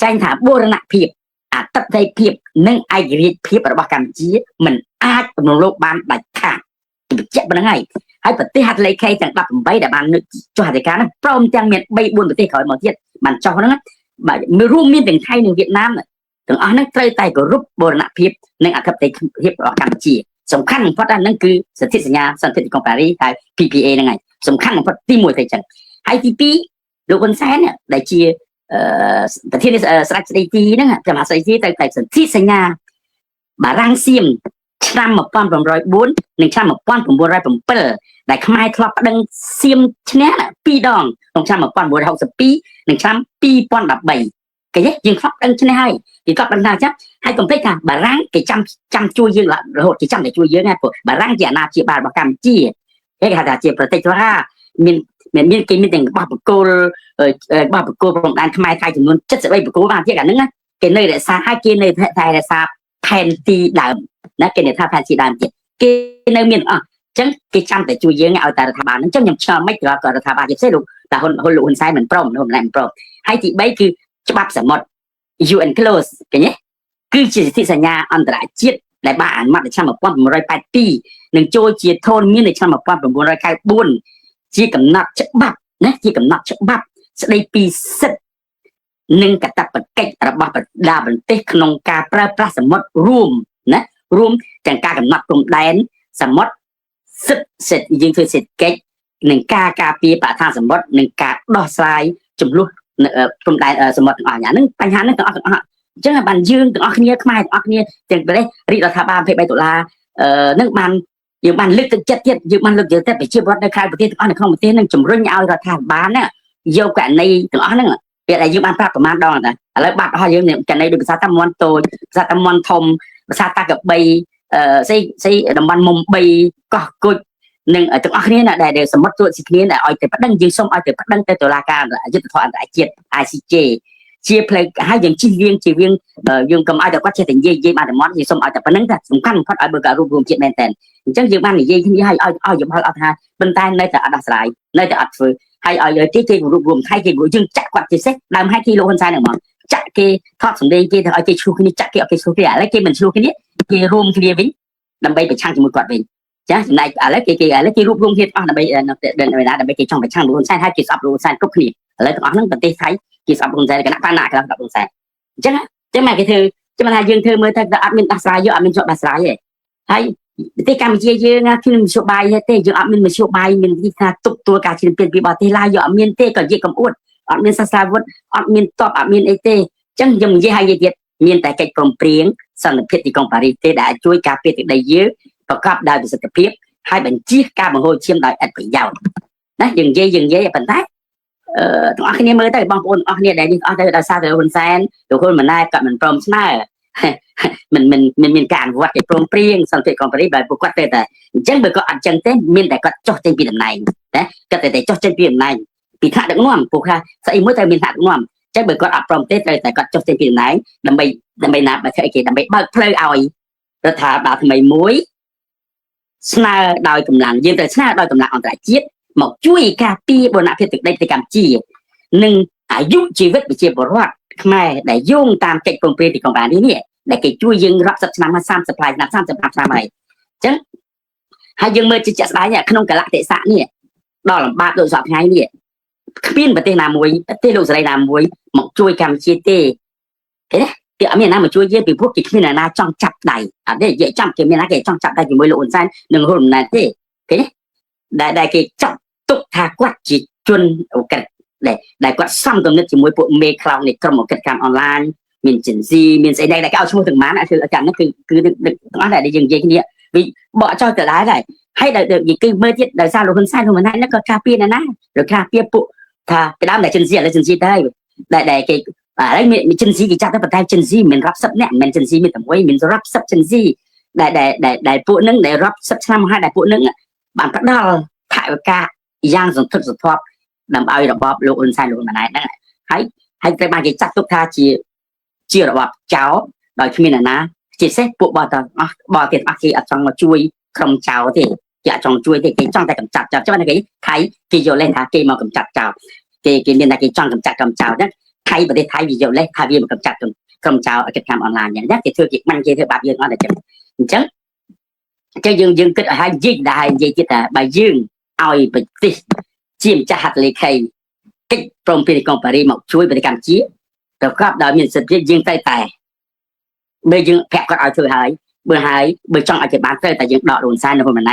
ចែងថាបូរណភាពអធិបតេយ្យភាពនិងឯករាជ្យភាពរបស់កម្ពុជាមិនអាចបំរុងលោកបានដាច់ខាតបញ្ជាក់ប៉ុណ្្នឹងហើយប្រទេសហត្ថលេខីទាំង18ដែលបាននឹកចុះហត្ថលេខាហ្នឹងព្រមទាំងមាន3 4ប្រទេសក្រោយមកទៀតបានចុះហ្នឹងបាទរួមមានទាំងថៃនិងវៀតណាមទាំងអស់ហ្នឹងត្រូវតែគោរពបូរណភាពនិងអធិបតេយ្យភាពរបស់កម្ពុជាសំខាន់បំផុតហ្នឹងគឺសន្ធិសញ្ញាសន្តិភាពទីក្រុងប៉ារីសហើយ PPA ហ្នឹងហើយសំខាន់បំផុតទី1ទៅចឹងហើយទី2លោកហ៊ុនសែនដែលជាប្រធានស្ដេចស្ដីទីហ្នឹងប្រមាស្ដីទីទៅតែសន្ធិសញ្ញាបារាំងសៀមឆ្នាំ1904និងឆ្នាំ1907ដែលខ្មែរធ្លាប់ប្តឹងសៀមឈ្នះ2ដងក្នុងឆ្នាំ1962និងឆ្នាំ2013ឃើញទេយើងធ្លាប់ប្តឹងឈ្នះហើយគេធ្លាប់ប្តឹងថាចឹងហើយកុំភ្លេចថាបារាំងគេចាំជួយយើងរហូតគេចាំតែជួយយើងណាព្រោះបារាំងជាអាណាព្យាបាលរបស់កម្ពុជាគេហៅថាជាប្រទេសថាមានគេមានទាំងបោះបកគោលព្រំដែនខ្មែរថៃចំនួន73បកគោលបានទៀតអាហ្នឹងណាគេនៅរក្សាហើយគេនៅតែរក្សាផែនទីដើមណាគេនិយាយថាផែនទីដើមទៀតគេនៅមានអស់អញ្ចឹងគេចាំតែជួយយើងឲ្យតែរដ្ឋាភិបាលហ្នឹងអញ្ចឹងខ្ញុំឆ្ងល់មិនក៏រដ្ឋាភិបាលជាផ្សេងលោកតែហ៊ុនលោកហ៊ុនសែនមិនព្រមហើយទី3គឺច្បាប់សមុទ្រ UN Clause ឃើញទេគឺជាសិទ្ធិសញ្ញាអន្តរជាតិដែលបានអនុម័តនៅឆ្នាំ1982និងចូលជាធនមាននៅឆ្នាំ1994ជាកំណត់ច្បាប់ណាជាកំណត់ច្បាប់ស្ដីពីសិទ្ធិនិងកាតព្វកិច្ចរបស់ប្រដាប្រទេសក្នុងការប្រើប្រាស់សមុទ្ររួមទាំងការកំណត់ព្រំដែនសមុទ្រសិទ្ធិយើងធ្វើសេដ្ឋកិច្ចនិងការការពារបរិស្ថានសមុទ្រនិងការដោះស្រាយចំនួនព្រំដែនសមុទ្រទាំងអស់ហ្នឹងបញ្ហាហ្នឹងទាំងអស់អញ្ចឹងបានយើងទាំងអស់គ្នាខ្មែរទាំងអស់គ្នាទាំងប្រទេសរាជរដ្ឋាភិបាល23ដុល្លារនឹងបានយើងបានលើកទឹកចិត្តទៀតយើងបានលើកទឹកចិត្តប្រជាពលរដ្ឋនៅក្រៅប្រទេសទាំងអស់នៅក្នុងប្រទេសនឹងជំរុញឲ្យរដ្ឋាភិបាលណាយកករណីទាំងអស់ហ្នឹងពេលដែលយើងបានប្រាប់ប្រមាណដងតែឥឡូវបាត់អស់យើងករណីដូចភាសាតាមន់តូចភាសាតាមន់ធំភាសាតាកបីស្អីតំបន់មុំ3កោះគុជនិងទាំងអស់គ្នាដែលសមុទ្រទូតស៊ីគ្នាដែលឲ្យទៅប្តឹងយើងសូមឲ្យទៅប្តឹងទៅតុលាការយុត្តិធម៌អន្តរជាតិ ICJ ជាផ្លូវហើយយើងជិះវៀងយើងកុំឲ្យតែគាត់ចេះតែនិយាយបានតែមកយើងសូមឲ្យតែប៉ុណ្្នឹងតែសំខាន់បំផុតឲ្យបើការរួមជាតិមែនតើអញ្ចឹងយើងបាននិយាយគ្នាឲ្យយល់អត់ថាប៉ុន្តែនៅតែអត់ដោះស្រាយនៅតែអត់ធ្វើ hay ở cái gồm thay cái gồm dương chặt quạt thì xét làm hai kilo hơn sai nữa mà chặt cái thoát xuống đây cái ở cái chu cái chặt cái ở cái số cái lấy cái mình chu cái room cái vĩnh làm bay bị chăng chỉ một quạt vĩnh chả này ở lấy cái room kia làm bay đền người ta làm bay cái trong bị chăng luôn sai hai cái sập luôn sai cốc kia lấy tụi nó bật tay thấy cái sập luôn sai cái nắp nát cái sập luôn sai chứ mà cái thư chứ mà hai dương thư mới thật admin đặt sai vô admin chọn đặt sai vậy hayที่การเยี่ยงคือมันสบายเต้ยังมันไม่สบายมันที่ตุกตัวการชินเป็นปีบอที่ลายยังมันเต้ก็เยี่ยกับอ้วนมันสาวุธมันตอบมันไอเต้จังยังยี่ห้าเยี่ยมันแต่ไก่กลมเปลี่ยนสันนิษฐานที่กองปารีเต้ได้ช่วยการเปลี่ยนได้เยอะประกอบได้เป็นสเต็ปให้เป็นชี้การบังคับเชื่อมได้อัดไปยาวนะยังเยี่ยเป็นได้ตรงอันนี้เมื่อแต่บางคนอันนี้ได้ยิ่งอันนี้ได้ซาเดอร์คนแซนทุกคนมันได้กับมันพร้อมใช่ไหมmình càng vật cái prom prieng sang cái con phải bài buộc quátแต่chẳng bởi có ăn chân thế mình đã có cho trên biển này đấy có thể cho trên biển này bị thả được ngon buộc ha sẽ mới tới mình thả được ngon chẳng bởi có ăn prom tết rồi tại có cho trên biển này đầm bay nạp mà thấy cái đầm bay bao plei oi rồi thả bảo thì mày muối sna đòi cầm lặng nhưng tại sna đòi cầm lặng ở tại chiết một chuối cà pi bồn nạp thì từ đây thì cảm chi nhưng giúp chi vết bị chia bỏ rót mai để dùng tam cái prom prieng thì còn bạn đi nè để cái chui dươngรับสับน้ำมาซ้ำสปายน้ำซ้ำสปายซ้ำอะไรจังให้ยังเมื่อจะได้เนี่ยขนมกะละเตะสะเนี่ยดอกลำบากโดยสอบไงเนี่ยปีนประเทศนามวยประเทศโลกสลายนามวยหมกช่วยกำเชียเต้เอ๊ะเดี๋ยวมีน้ำมาช่วยเยอะไปพวกกิจมีนาจ้องจับได้เดี๋ยวเยอะจ้องเกี่ยวมีนาเกี่ยจ้องจับได้อยู่มวยโลกอุ่นใจหนึ่งคนนั่นเต้เอ๊ะได้เกี่ยจับตุกทากวัดจิตจนโอเคได้กวัดซ้ำตรงนี้อยู่มวยพวกเมฆคลาวในกรมกิจการออนไลน์mình chỉnh gì mình sẽ đây là cái ao chung từng má nàyคืออาจารย์นั่นคือnói lại để dừng dây cái này vì bỏ cho trở lại này hay là được gì cái mơ tiết đời sao rồi hơn sai rồi mà nay nó có cà phê này nè rồi cà phê phụ thà cái đám này chỉnh gì là chỉnh gì đây để cái đấy mình chỉnh gì thì chắc nó phải thay chỉnh gì mình rắp sấp nè mình chỉnh gì mình tầm quay mình rắp sấp chỉnh gì để phụ nâng để rắp sấp năm hai để phụ nâng bạn bắt đầu thải ca giang dùng thực sự thoát làm bao nhiêu bóp luôn hơn sai rồi mà này hay cái bài cái chắc tục tha chiaระบบเจ้าโดยที่มีนะจีเซ่ปุ๊บบอตบอเก็บอาคีอัดจังมาช่วยคำเจ้าที่จะจังช่วยที่กี่จังแต่กำจัดเจ้าใช่ไหมกี่ไทยกี่โยเล่นหากี่มากำจัดเจ้ากี่เนี่ยนะกี่จังกำจัดกำเจ้าเนี่ยไทยประเทศไทยวิโยเล่ไทยวิมากำจัดกำเจ้ากิจกรรมออนไลน์อย่างนี้กี่เธอกี่มันกี่เธอบาปยืนอะไรจังจะยืนก็ให้ยืนได้ยืนแต่ใบยืนเอาไปติจิ้มจะหัดเลยใครกิจกรรมเป็นกองปริมาช่วยบริการชี้แต่ก็โดยมีสิทธิ์ยิงแต่เบย์ยิงแผลก็เอาถือหายเบย์จ้องอาจจะบานแต่ยังดอกโดนซ้ายในคนมันไหน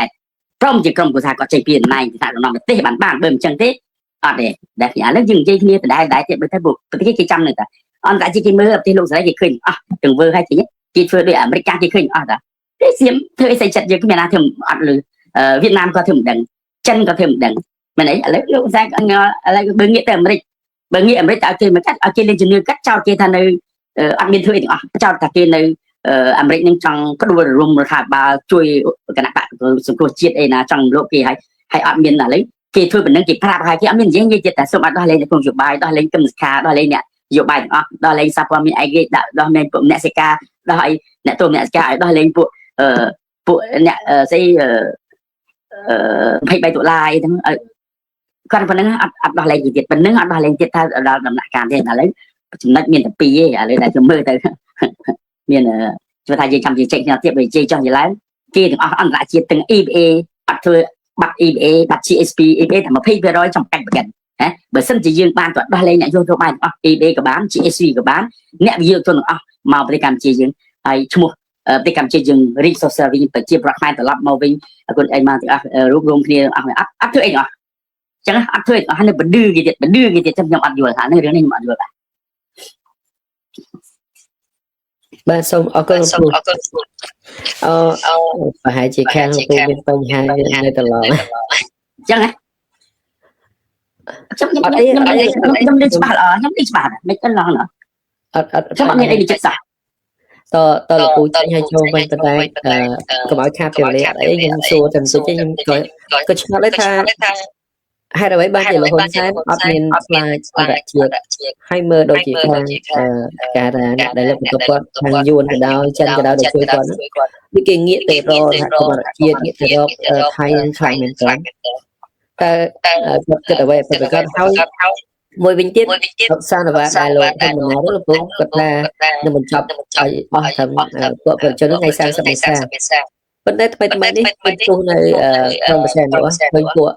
พร้อมจะกรมกุศลก็ใจเปลี่ยนในที่ถ้าเรานอนเตะบ้านเบิ่มจังเตะอ๋อเด็กอย่างแล้วยิงใจที่นี่แต่ได้เจ็บไปทั้งบุกไปที่กี่จำหนึ่งแต่อันแต่ที่มือที่ลงสายกี่ขึ้นอ่ะถึงเวอร์ให้ทีนี้กี่เฟอร์ด้วยอเมริกากี่ขึ้นอ๋อแต่ได้เสียมเธอใส่จัดยังก็ไม่น่าถึงอัดหรือเวียดนามก็ถึงดังจันก็ถึงดังมันไหนอะไรลงสายอะไรเบิ่งเงี้ยแต่อเมริกbởi nghĩa mới tạo tiền mà cách ở trên lên trường cách trao tiền thành nơi admin thuê thì trao cả tiền nơi American nhưng trong các đôi room rồi bà chui cái nạp bạn sự cố chết ấy là trong lỗ kỳ hay admin là lấy kỳ thuê mình đang kịp phạt hai cái admin dễ như vậy tại sao bạn đó lên không chụp bài đó lên cầm cá đó lên nè chụp bài đó lên sao mình ai ghét đó lên bộ nè ska đó hay nè tôi nè ska đó lên bộ nè xây hay bài tụ lai con phầnนึงอัดอะไรกี่ติดphầnนึงอัดอะไรติดถ้าเราดำเนินการเนี่ยอะไรจุดนั้นมีแต่ปีอะไรแต่จุดมือแต่มีจุดท้ายยังทำยังเช็คเนี่ยเทียบไปเช็คจังอย่างไรกี่ถึงอันละจีถึง EBA บัตรเธอบัตร EBA บัตร GSP EBA ทำมาเพิ่มไปร้อยจำกัดเหมือนกันฮะเบอร์เส้นจะยืนบ้านตัวอะไรเนี่ยโยนตัวบ้านEBA กับบ้าน GSP กับบ้านเนี่ยยืนตัวหนึ่งมาบริการจียืนไอ้ชั่วโมงบริการจียืนรีโซเซอร์วิ่งไปจีบรักใครแต่รับมาวิ่งคนไอ้มาถึงรวบรวมเคลียร์อัพตัวเองchẳng ăn thuê ở hai nơi bẩn đưa cái gì trong ăn vừa thả nơi đứng này ăn vừa cả ba xong ở con và hai chị khang cô bên bên hai nơi tờ lò chẳng này trong đi bà mấy cái lò nữa trong anh đây đi chết sao tờ là cụ hay cho bên bên đây có bảo khap tiền lệ ấy nhưng xua thành số chứ nhưng có chuyện lấy tha hai đầu ấy ba chỉ là hôn sai admin slide đã chiết hai mơ đôi chỉ con cả là đây là một cái thằng yuan cái đào chân cái đào được chơi con cái nghĩa tệ rồi các bạn chiết nghĩa tệ rồi thay thay mình tới ta kết ở vậy phải có tháo môi bình tiết sao là bạn đại lộ không mình nói rất là cũng cật là nhưng mình chọc ở thầm của cho đến ngày sang sắp ngày sang vấn đề mấy đi tu này trong một sàn nữa bên của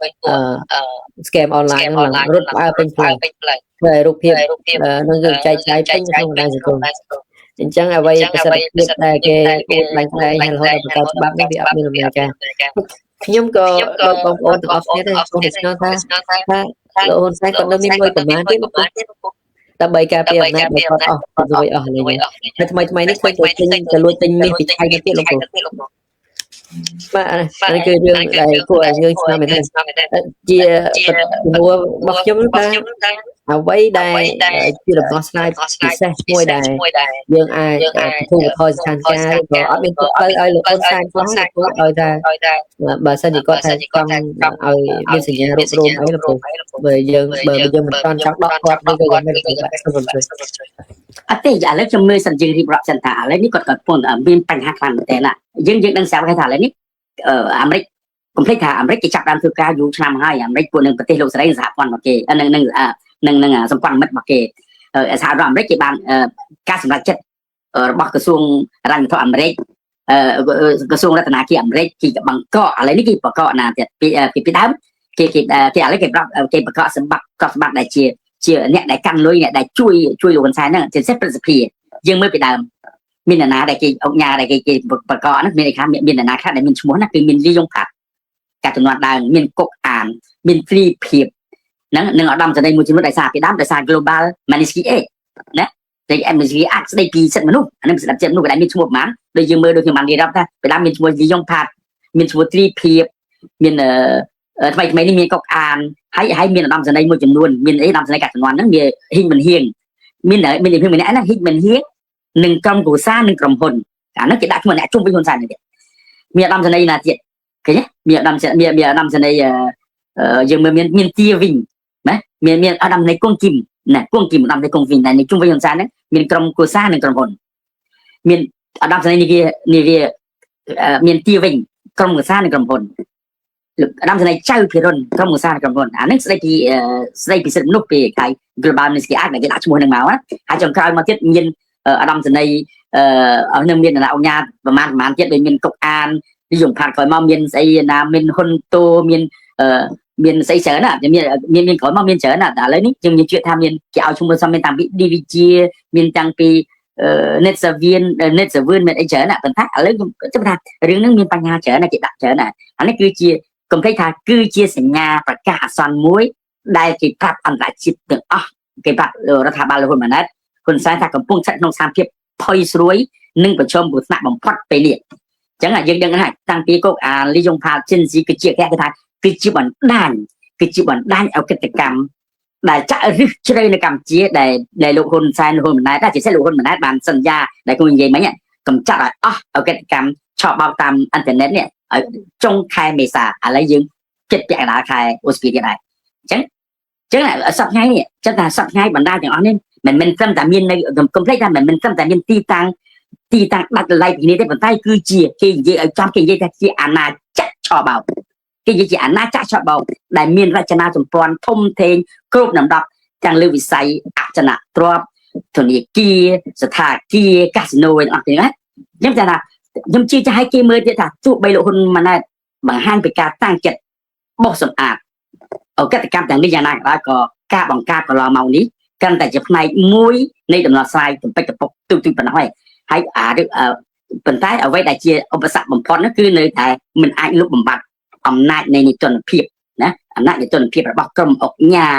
scam online nó là rất là bên play về rụp hiệp nó dùng chạy bên trong đang sử dụng chẳng là vậy sẽ biết là cái đánh này hay là họ đã tạo bám nó bị áp như là ca nhưng có đôi bóng ôn off thế này không được cho ta lộ hồn sai còn đôi mình ngồi của má tiếp ta bay cà phê này để con rồi ở này thay thay nó quay cái lối tình mình bị thay cái tiết lục mà anh cười dương lại của dương sao mình chia mua bọc cho chúng ta vậy đây chia được boss live thì sẽ môi đài dương ai thu một thôi sang ca rồi ở bên ơi lục con sang có ơi ra bà sao chỉ có thể trong ơi bên sinh nhà rộn ấy là cùng bởi giờ mình con cháu đọc quạt bây giờ mình phải thế giờ lấy cho mươi sản dương thì bọc sản thả lấy ní còn còn ở bên bành hạt làm thế là dương đang sao hay thả lấy ní ở Amerik cũng thấy thả Amerik cái chặt đam thư ca dù năm hai Amerik của nângประเทศโลกแสดงสหพันธ์มาเกนนึ่งสมควรมัดมาเกสหรัฐอเมริกาบางการสำหรับเจ็ดบอกกระทรวงรัฐมนตรีอเมริกกระทรวงรัฐนาคีอเมริกที่บางเกาะอะไรนี่กี่เกาะนะแต่ปีดำกี่อะไรกี่เกาะสมบัติได้เชียเนี่ยได้กันลุยเนี่ยได้ช่วยลูกคนชายนั่นจะเซ็ตเป็นสปียังไม่ปีดำมีนาได้กี่องค์ยาได้กี่เกาะนั่นมีอะไรครับมีนาค่าได้มีชั่วโมงนั่นคือมีลิยงผัดการจำนวนดังมีกกอ่านมีฟรีเพียบนั่นหนึ่งอดำจะได้มูลจิตได้สาปีดำได้สา global manisky นะแต่ manisky ได้ปีเสร็จมนุษย์อันนั้นเป็นสัญญาณมนุษย์ได้มีชั่วโมงมันโดยยืมมือโดยที่มันดีรับถ้าปีดำมีชั่วโมงลิยงผัดมีชั่วโมงฟรีเพียบมีทำไมนี่มีกกอ่านให้มีอดำจะได้มูลจำนวนมีไอ้ดำจะได้การจำนวนนั้นมีหิ้งมันเฮียงมีไหนมีเพียงมีไหนนั่นหิ้งมันเฮียงหนึ่งกรมกูซ่าหนึ่งกรมพลอันนั้นจะได้ชั่วโมงไหนจุ่มไปคนชายเนี่ยมีอดำจะได้นาเจ็ดcái nhéมีอดำจะได้ยังมีเตียวิงนะมีอดำในกุ้งกิมนะกุ้งกิมอดำในกุ้งวิงในจุ่มไปคนชายนั้นมีกรมกูซ่าหนึ่งกรมพลมีอดำจะได้นี่มีเตียวิงกรมกูซ่าหนึ่งกรมพลอดำจะได้เจ้าพิรุณกรมกูซ่าหนึ่งกรมพลอันนั้นจะได้พิเศษนุ๊กไปใคร global ในสกีอาร์ในกีฬาชั่วโมงหนึ่งมานะหาจนคราวมาเทียบยินอดำจะได้ở nơi miền là ông nhà và man chết bên miền Cộng An ví dụ phạt khỏi mong miền xây là miền Hôn Tô miền xây sở nè miền khỏi mong miền sở nè đã lấy nít nhưng như chuyện tham miền kéo chung bên miền tạm bị đi chia miền tăng pi nét sở viên miền ấy sở nè tận thác ở lấy chấp nhận riêng nước miền Tây Nga sở nè chị đặt sở nè anh ấy cứ chia cùng thấy thà cứ chia sẻ nhà và cả xoan muối đây thì phạt ăn lại chít được cái phạt ra thà ba là hồi mà nétคนซ้ายถ้ากำปุ้งชัดน้องสามเพียบพอยสวยนึ่งประชมบุษณะบ่มพอดไปเรียนจังหวะยังไงตั้งปีก็ลิยงพาเช่นซีกระเจียแก่กระทายคือจีบันด้านเอากิจกรรมได้จะรึกช่วยในกรรมเจี๊ยได้ลูกคนซ้ายลูกคนมันได้ถ้าจะใช้ลูกคนมันได้บานสัญญาได้ก็ยังไงไหมเนี่ยกำจัดเอากิจกรรมชอบเบาตามอินเทอร์เน็ตเนี่ยจงคายเมษาอะไรยังเจ็ดอย่างไรคายอุสปีกันได้จังหวะสับไงเนี่ยจังหวะสับไงบรรดาอย่างนั้นmình tâm tại miền này complete ra mình tâm tại miền ti tăng đặt lại thì này bàn tay cứ chia cái gì ở trong cái gì thì ana chắc cho bảo cái gì ana chắc cho bảo đại miền ra chana sum pon thông thên cướp nằm đập chẳng lưu vị say chana drop thằng này kia sthả kia casino ở thế đấy nhưng chana nhưng chi cho hai kia mới thế thà tụ bay lộ hôn mà này bằng hai bị cá tăng chật bốc sầm ở cái cam chẳng đi nhà này đã có cá bằng cá có lò màu níกันแต่จะในมุ้ยในตำนานทรายถึงไปกับปกตุ้งปัญหาให้เป็นท้ายเอาไว้ได้เชียอุปสรรคบ่มพอนั่นคือในแต่มันอาจลุกบ่มบัดอำนาจในจนเพียบนะอำนาจในจนเพียบระบบกรมอกญา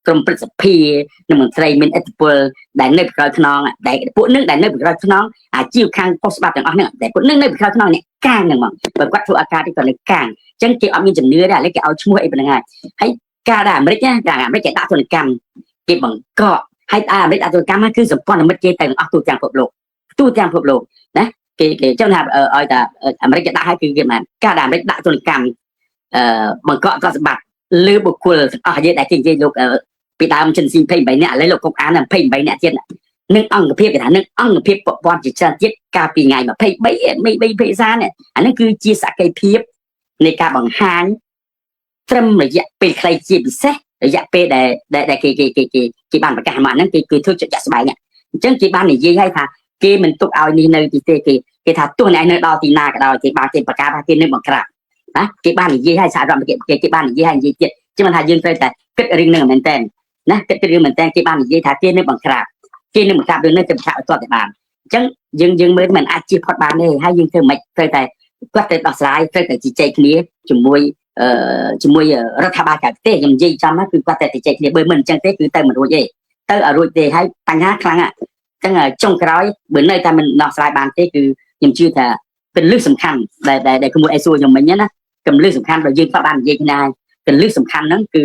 กรมประสิทธิภาพในเมืองไทยมีเอติเปิลได้ในประเทศน้องได้พวกนึกได้ในประเทศน้องจิ้วข้างโพสต์บัตรอย่างนั้นแต่พวกนึกในประเทศน้องเนี่ยก้างหนึ่งมั้งเปิดวัตถุอากาศที่ก่อนเลยก้างจังเกี่ยวเอามีจำเนื้อได้แล้วแกเอาชั่วไอ้เป็นยังไงให้กาด่าไม่ได้ด่าไม่ได้ด่าส่วนกรรมเก็บบังก็ให้ไม่ได้ตัวกรรมคือสมพรมันเกี่ยแต่ตู้จางพวกโลกนะเจ้าหน้าแต่ไม่ได้ด่าให้คือเกี่ยมันกาด่าไม่ด่าตัวกรรมบังก็สบัดลือบุคคลเยอะแต่จริงๆลูกปีดามันเช่นซีเพย์ใบเนี่ยเลยลูกกงอ่านน่ะเพย์ใบเนี่ยเช่นนึกอังกับเพียบกันนึกอังกับเพียบปอนจิตเจ็ดกาปีไงแบบเพย์ใบไม่เพย์ซ่าเนี่ยอันนั้นคือจีสะไกเพียบในการบังหาร ត្រឹមរយៈពេលខ្លីជាពិសេសរយៈពេលដែលគេបានប្រកាសមកហ្នឹងគឺធ្វើជាក់ស្បែងអញ្ចឹងគេបាននិយាយឲ្យថាគេមិនទុកឲ្យនេះនៅទីទេគេថាទោះអ្នកនៅដល់ទីណាក៏ដោយគេបានគេប្រកាសថាគេនៅបង្ក្រាបណាគេបាននិយាយឲ្យសហរដ្ឋអាមេរិកគេបាននិយាយឲ្យនិយាយទៀតចឹងមិនថាយើងត្រូវតែគិតរឿងហ្នឹងមែនតើណាគិតរឿងមែនតើគេបាននិយាយថាគេនៅបង្ក្រាបរឿងនេះទៅបង្ក្រាបឲ្យទាល់តែបានអញ្ចឹងយើងមើលមិនអាចជៀសផុតបានទេហើយយើងធ្វើមិនត្រូវតែគាត់ទៅដោះស្រាយត្រូវតែជជែកគ្នាជាមួយរដ្ឋាភិបាលកាប្រទេសខ្ញុំនិយាយចាំណាគឺគាត់តែជជែកគ្នាបើមិនអញ្ចឹងទេគឺទៅមិនរួចទេទៅឲ្យរួចទេហើយបញ្ហាខ្លាំងអញ្ចឹងចុងក្រោយបើនៅតែមិនដោះស្រាយបានទេគឺខ្ញុំជឿថាគន្លឹះសំខាន់ដែលគំនូអេសួរខ្ញុំមិញណាគន្លឹះសំខាន់ដែលយើងគាត់បាននិយាយគ្នាគន្លឹះសំខាន់ហ្នឹងគឺ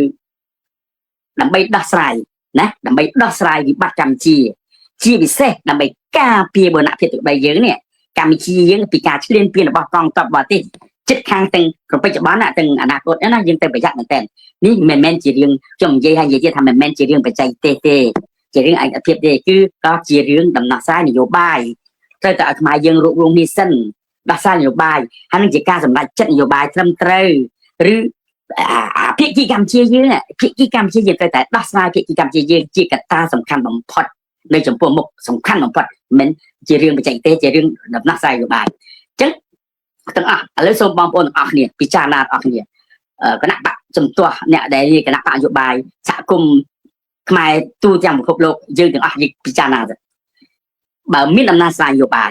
ដើម្បីដោះស្រាយណាដើម្បីដោះស្រាយវិបត្តិកម្ពុជាជាពិសេសដើម្បីការពារបូរណភាពទឹកដីយើងនេះកម្ពុជាយើងពីការឈ្លានពានរបស់កងទ័ពបរទេសចិត្តខាងទាំងប្រពៃបច្ចុប្បន្នទាំងអនាគតណាយើងទៅប្រយ័ត្នមែនតើនេះមិនមែនជារឿងខ្ញុំនិយាយឲ្យនិយាយថាមិនមែនជារឿងបច្ចេកទេសទេជារឿងឯកភាពទេគឺក៏ជារឿងដំណោះស្រាយនយោបាយត្រូវតែឲ្យខ្មែរយើងរួបរวมនេះសិនដោះស្រាយនយោបាយហើយនឹងជាការសម្រេចចិត្តនយោបាយត្រឹមត្រូវឬភាគីកម្ពុជាយើងត្រូវតែដោះស្រាយភាគីកម្ពុជាយើងជាកត្តាសំខាន់បំផុតនៅចំពោះមុខសំខាន់បំផុតមិនជារឿងបច្ចេកទេសជារឿងដំណោះស្រាយនយោបាយអញ្ចឹងទាំងអស់ឥឡូវសូមបងប្អូនទាំងអស់គ្នាពិចារណាទាំងអស់គ្នាគណៈបកជំទាស់អ្នកដែលជាគណៈបកនយោបាយសហគមន៍ខ្មែរទូទាំងពិភពលោកយើងទាំងអស់យើងពិចារណាទៅបើមានដំណោះស្រាយនយោបាយ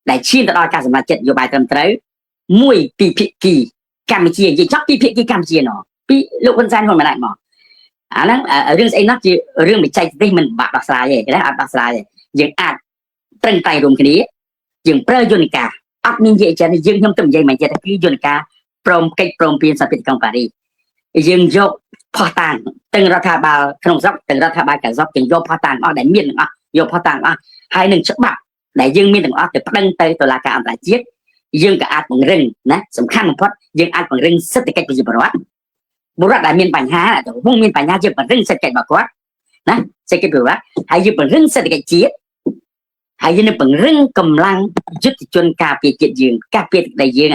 ដែលឈានទៅដល់ការសម្រេចចិត្តនយោបាយត្រឹមត្រូវមួយពីភាគីកម្ពុជានិយាយចប់ពីភាគីកម្ពុជាណោះពីលោកហ៊ុនសែនហ៊ុនម៉ាណែតមកអាហ្នឹងរឿងស្អីនោះជារឿងបច្ចេកទេសមិនបាក់ដោះស្រាយទេណាអត់ដោះស្រាយទេយើងអាចត្រឹងតែរួមគ្នាយើងប្រើយន្តការអត់មាននិយាយចឹងយើងខ្ញុំទៅនិយាយមិនចេះតែគឺយន្តការព្រមកិច្ចព្រមព្រៀងសន្តិភាពក្រុងប៉ារីសយើងយកផុសតាងទាំងរដ្ឋាភិបាលក្នុងស្រុកទាំងរដ្ឋាភិបាលក្រៅស្រុកយើងយកផុសតាងអស់ដែលមានទាំងអស់យកផុសតាងអស់ហើយនឹងច្បាប់ដែលយើងមានទាំងអស់ទៅប្តឹងទៅតុលាការអន្តរជាតិយើងក៏អាចបង្រឹងណាសំខាន់បំផុតយើងអាចបង្រឹងសិទ្ធិកិច្ចប្រជាពលរដ្ឋបុរដ្ឋដែលមានបញ្ហាទៅក្នុងមានបញ្ហាយើងបង្រឹងសិទ្ធិកិច្ចរបស់គាត់ណាសិទ្ធិកិច្ចពលរដ្ឋហើយយើងបង្រឹងសេដ្ឋកិច្ចជាតិហើយយើងនឹងបង្រឹងកម្លាំងយុទ្ធជនការពារជាតិយើងការពារទឹកដីយើង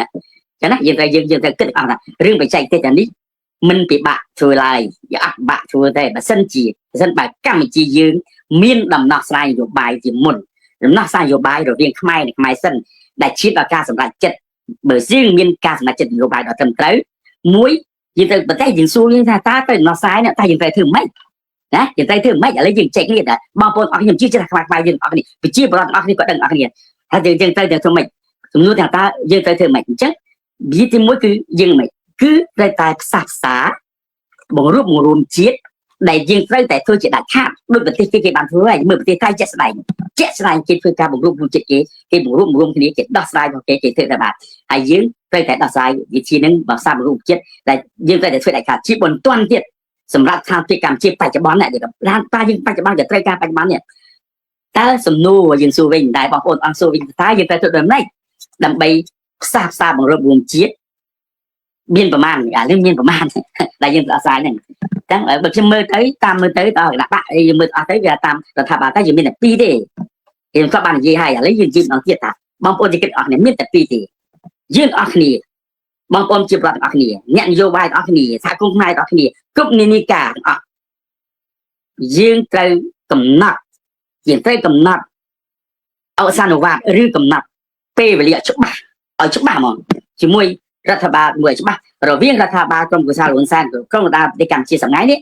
ចឹងណាយើងត្រូវគិតអស់ថារឿងបច្ចេកទេសទាំងនេះមិនពិបាកធ្វើឡើយវាអត់ពិបាកធ្វើទេបើសិនបើកម្ពុជាយើងមានដំណោះស្រាយនយោបាយជាមុនដំណោះស្រាយនយោបាយរវាងខ្មែរនិងខ្មែរសិនដែលឈានដល់ការសម្រេចចិត្តបើយើងមានការសម្រេចចិត្តនយោបាយដ៏ត្រឹមត្រូវមួយយើងត្រូវប្រទេសយើងសួរយើងថាតើទៅដំណោះស្រាយនេះតើយើងត្រូវធ្វើម៉េចណាយើងត្រូវធ្វើម៉េចឥឡូវយើងចេញគ្នាដែរបងប្អូនអរខ្ញុំជឿថាខ្មែរយើងអរគ្នាប្រជាពលរដ្ឋអរគ្នាក៏ដឹងអរគ្នាហើយយើងត្រូវធ្វើម៉េចសំណួរថាតើយើងត្រូវធ្វើម៉េចអញ្ចឹងវិធីទី1គឺយើងម៉េចគឺត្រូវតែផ្សះផ្សាបង្រួមជាតិដែលយើងត្រូវតែធ្វើជាដាច់ខាតដោយប្រទេសគេបានធ្វើហើយមើលប្រទេសថៃជាក់ស្ដែងគេធ្វើការបង្រួមជាតិគេបង្រួមគ្នាគេដោះស្រាយរបស់គេធ្វើតែបានហើយយើងត្រូវតែដោះស្រាយវិធីហ្នឹងបើសាបង្រួមជាតិដែលយើងត្រូវតែធ្វើដាច់ខាតជាបន្ទាន់ទៀតសម្រាប់ស្ថានភាពកម្ពុជាបច្ចុប្បន្ននេះដែលតាយើងបច្ចុប្បន្នក៏ត្រូវការបច្ចុប្បន្ននេះតើសំណួរយើងសួរវិញដែរបងប្អូនអស់សួរវិញថាយើងត្រូវធ្វើដូចម្ដេចដើម្បីផ្សះផ្សាបង្រួមជាតិមានប្រមាណអានេះមានប្រមាណដែលយើងដោះស្រាយហ្នឹងអញ្ចឹងបើខ្ញុំមើលទៅតាមមើលទៅដល់គណៈបកយើងមើលអស់ទៅវាតាមរដ្ឋាភិបាលតែយើងមានតែ2ទេខ្ញុំក៏បាននិយាយហើយឥឡូវយើងជិះដល់ទៀតថាបងប្អូនជាគិតអស់គ្នាមានតែ2ទេយើងអស់គ្នាបងប្អូនជាប្រដ្ឋទាំងអស់គ្នាអ្នកនយោបាយទាំងអស់គ្នាសហគមន៍ខ្មែរទាំងអស់គ្នាគ្រប់និន្នាការទាំងអស់យើងត្រូវកំណត់អវសានវត្តឬកំណត់ពេលវេលាច្បាស់ឲ្យច្បាស់ហ្មងជាមួយរដ្ឋបាលមួយច្បាស់រវាងរដ្ឋបាលក្រុមប្រឹក្សាហ៊ុនសែនក្រុមរដ្ឋបាលប្រទេសកម្ពុជាសម្ងាយនេះ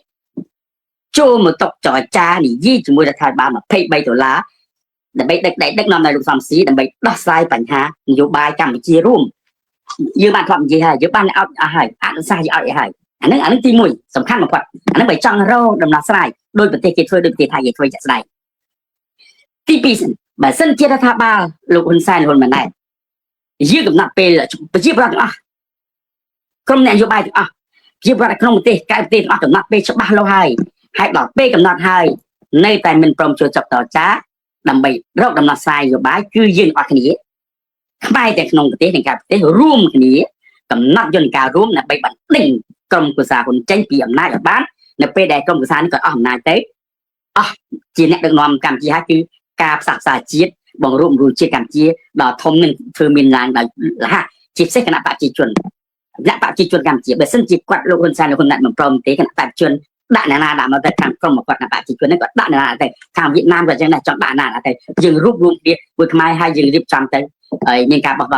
ចូលមកតុចរចានិយាយជាមួយរដ្ឋបាល$23ដើម្បីដឹកនាំដោយលោកសំស៊ីដើម្បីដោះស្រាយបញ្ហានយោបាយកម្ពុជារួមយើងបានធ្លាប់និយាយហើយយើងបានអត់អស់ហើយអនុសាសន៍ឲ្យហើយអានឹងទី1សំខាន់បំផុតអានឹងបើចង់រកដំណោះស្រាយដោយប្រទេសគេធ្វើដោយប្រទេសថៃគេធ្វើចាក់ស្ដែងទី2បើសិនជារដ្ឋបាលលោកហ៊ុនសែនហ៊ុនម៉ាណែតយើងកំណត់ពេលប្រជាប្រដ្ឋទាំងអស់ក្រុមអ្នកនយោបាយទាំងអស់ប្រជាប្រដ្ឋក្នុងប្រទេសក្រៅប្រទេសទាំងអស់កំណត់ពេលច្បាស់លាស់ហើយដល់ពេលកំណត់ហើយនៅតែមិនព្រមចូលចុះតចាដើម្បីរកដំណោះស្រាយនយោបាយគឺយើងអស់គ្នាខ្មែរទាំងក្នុងប្រទេសនិងក្រៅប្រទេសរួមគ្នាកំណត់យន្តការរួមដើម្បីបណ្ដេញក្រុមប្រសាហ៊ុនចេញពីអំណាចឲ្យបាននៅពេលដែលក្រុមប្រសានេះក៏អស់អំណាចទៅអស់ជាអ្នកដឹកនាំកម្ពុជាហើយគឺការផ្សះផ្សាជាតិបង្រួមជាតិកម្ពុជាដល់ធំនឹងធ្វើមានឡើងដោយលះជាពិសេសគណៈបព្វជិជន ដាក់បជាជនកម្ពុជាបើសិនជាគាត់លោកហ៊ុនសែនលោកហ៊ុនម៉ាណែតមិនព្រមទេគណៈបជាជនដាក់អ្នកណាដាក់មកទៅខាងក្រុមគាត់បជាជនហ្នឹងគាត់ដាក់អ្នកណាទៅខាងវៀតណាមក៏ចឹងដែរចង់ដាក់ណាទៅយើងរួបរวมគ្នាមួយខ្មែរហើយយើងរៀបចំទៅហើយមានការបោះ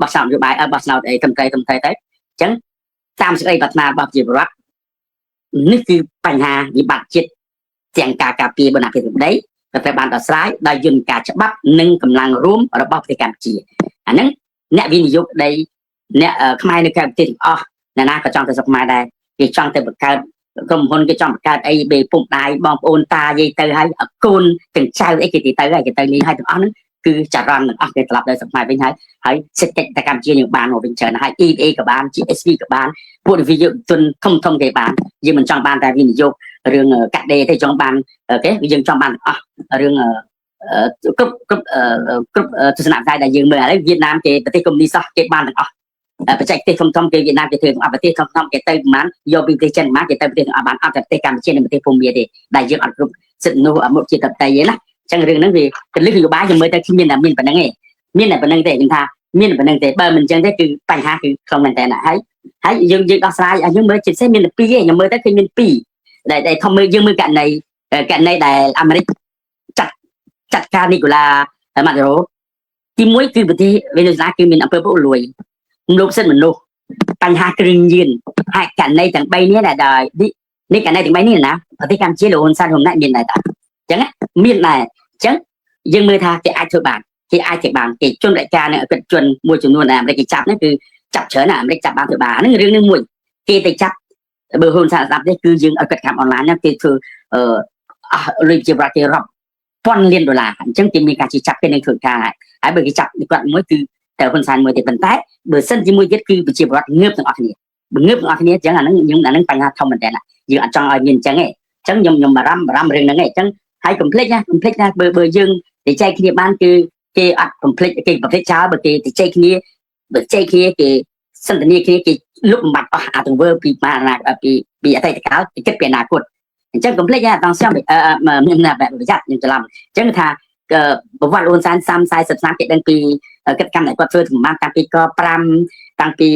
បោះឆ្នោតនយោបាយបោះឆ្នោតអីត្រឹមត្រូវទៅអញ្ចឹងតាមសេចក្តីប្រាថ្នារបស់ប្រជាពលរដ្ឋនេះគឺបញ្ហាវិបត្តិជាតិទាំងការការពារបណ្ដាភិបាលដីដែលត្រូវបានដោះស្រាយដោយយន្តការច្បាប់និងកម្លាំងរួមរបស់ប្រទេសកម្ពុជាអាហ្នឹងអ្នកវិនិយោគដីអ្នកខ្មែរនៅក្រៅប្រទេសទាំងអស់អ្នកណាក៏ចង់ទៅស្រុកខ្មែរដែរគេចង់ទៅបង្កើតក្រុមហ៊ុនគេចង់បង្កើតអីបេពុំដាយបងប្អូនតាយាយទៅហើយកូនទាំងចៅអីគេទៅហើយគេទៅលេងហើយទាំងអស់ហ្នឹងគឺចរន្តទាំងអស់គេត្រឡប់ទៅស្រុកខ្មែរវិញហើយសេដ្ឋកិច្ចតែកម្ពុជាយើងបានមកវិញច្រើនហើយ EVA ក៏បាន GSV ក៏បានពួកវិនិយោគទុនធំគេបានយើងមិនចង់បានតែវិនិយោគរឿងកាត់ដេរទេចង់បានគេយើងចង់បានទាំងអស់រឿងគ្រប់ទស្សនវិស័យដែលយើងមើលឥឡូវវៀតណាមគេប្រទេសកុម្មុយនីសគេបានទាំងអស់បច្ចេកទេសធំគេវៀតណាមគេធ្វើទាំងអស់ប្រទេសធំគេទៅប្រហែលយកពីប្រទេសចិនប្រហែលគេទៅប្រទេសទាំងអស់បានអត់តែប្រទេសកម្ពុជានិងប្រទេសភូមាទេដែលយើងអត់គ្រប់សិទ្ធិមនុស្សមុខជាតបតៃទេណាអញ្ចឹងរឿងហ្នឹងវាកលិះនយោបាយយើងមើលទៅគ្មានតែមានប៉ុណ្្នឹងទេមានតែប៉ុណ្្នឹងទេខ្ញុំថាមានប៉ុណ្្នឹងទេបើមិនអញ្ចឹងទេគឺបញ្ហាគឺខ្លងមែនតើហើយយើងដោះស្រាយយើងមើលជាពិសេសមានតែពីរទេខ្ញុំមើលទៅឃើញមានពីរដែលធំមើលយើងមើលករណីដែលអាមេរិកចាត់ការនីកូឡាម៉ាដូរ៉ូទី1គឺប្រទេសវេណេស៊ុយឡាគឺមានអំពើពុករលួយលោភសិទ្ធិមនុស្សបញ្ហាគ្រឿងញៀនហើយករណីទាំង3នេះដែលនេះករណីទាំង3នេះណាប្រទេសកម្ពុជាលោកហ៊ុនសែនហ៊ុនម៉ាណែតមានដែរតាអញ្ចឹងមានដែរអញ្ចឹងយើងមើលថាគេអាចធ្វើបានគេជនរៃការនឹងអកិច្ចជនមួយចំនួនដែលអាមេរិកគេចាប់ហ្នឹងគឺចាប់ច្រើនណាស់អាមេរិកចាប់បានធ្វើបានហ្នឹងរឿងនេះមួយគេទៅចាប់បើហ៊ុនសែនស្ដាប់ទេគឺយើងឲ្យកាត់កម្មអនឡាញហ្នឹងគេធ្វើលុយជាប្រទេសរាប់ពាន់លានដុល្លារអញ្ចឹងគេមានការជិះចាប់គេនឹងធ្វើការហើយបើគេចាប់គាត់មួយគឺតែហ៊ុនសែនមួយទេប៉ុន្តែបើសិនជាមួយទៀតគឺប្រជាពលរដ្ឋងើបទាំងអស់គ្នាបើងើបទាំងអស់គ្នាអញ្ចឹងអាហ្នឹងបញ្ហាធំមែនតើយើងអត់ចង់ឲ្យមានអញ្ចឹងទេអញ្ចឹងខ្ញុំបារម្ភរឿងហ្នឹងឯងអញ្ចឹងហើយកុំភ្លេចណាបើយើងទៅចែកគ្នាបានគឺគេអត់កុំភ្លេចគេប្រភេទចោលបើគេទៅចែកគ្នាគេសន្ទនាគ្នាគេលុបបំបត្តិអស់អាទង្វើពីពីអតីតកាលទៅគិតពីអនាគតអញ្ចឹងកុំភ្លេចថាតង់ស្ញមានណាបែបប្រយ័ត្នខ្ញុំច្រឡំអញ្ចឹងថាប្រវត្តិហ៊ុនសែន30-40ឆ្នាំគេដឹងពីកិច្ចកម្មដែលគាត់ធ្វើប្រហែលតាំងពីក5តាំងពី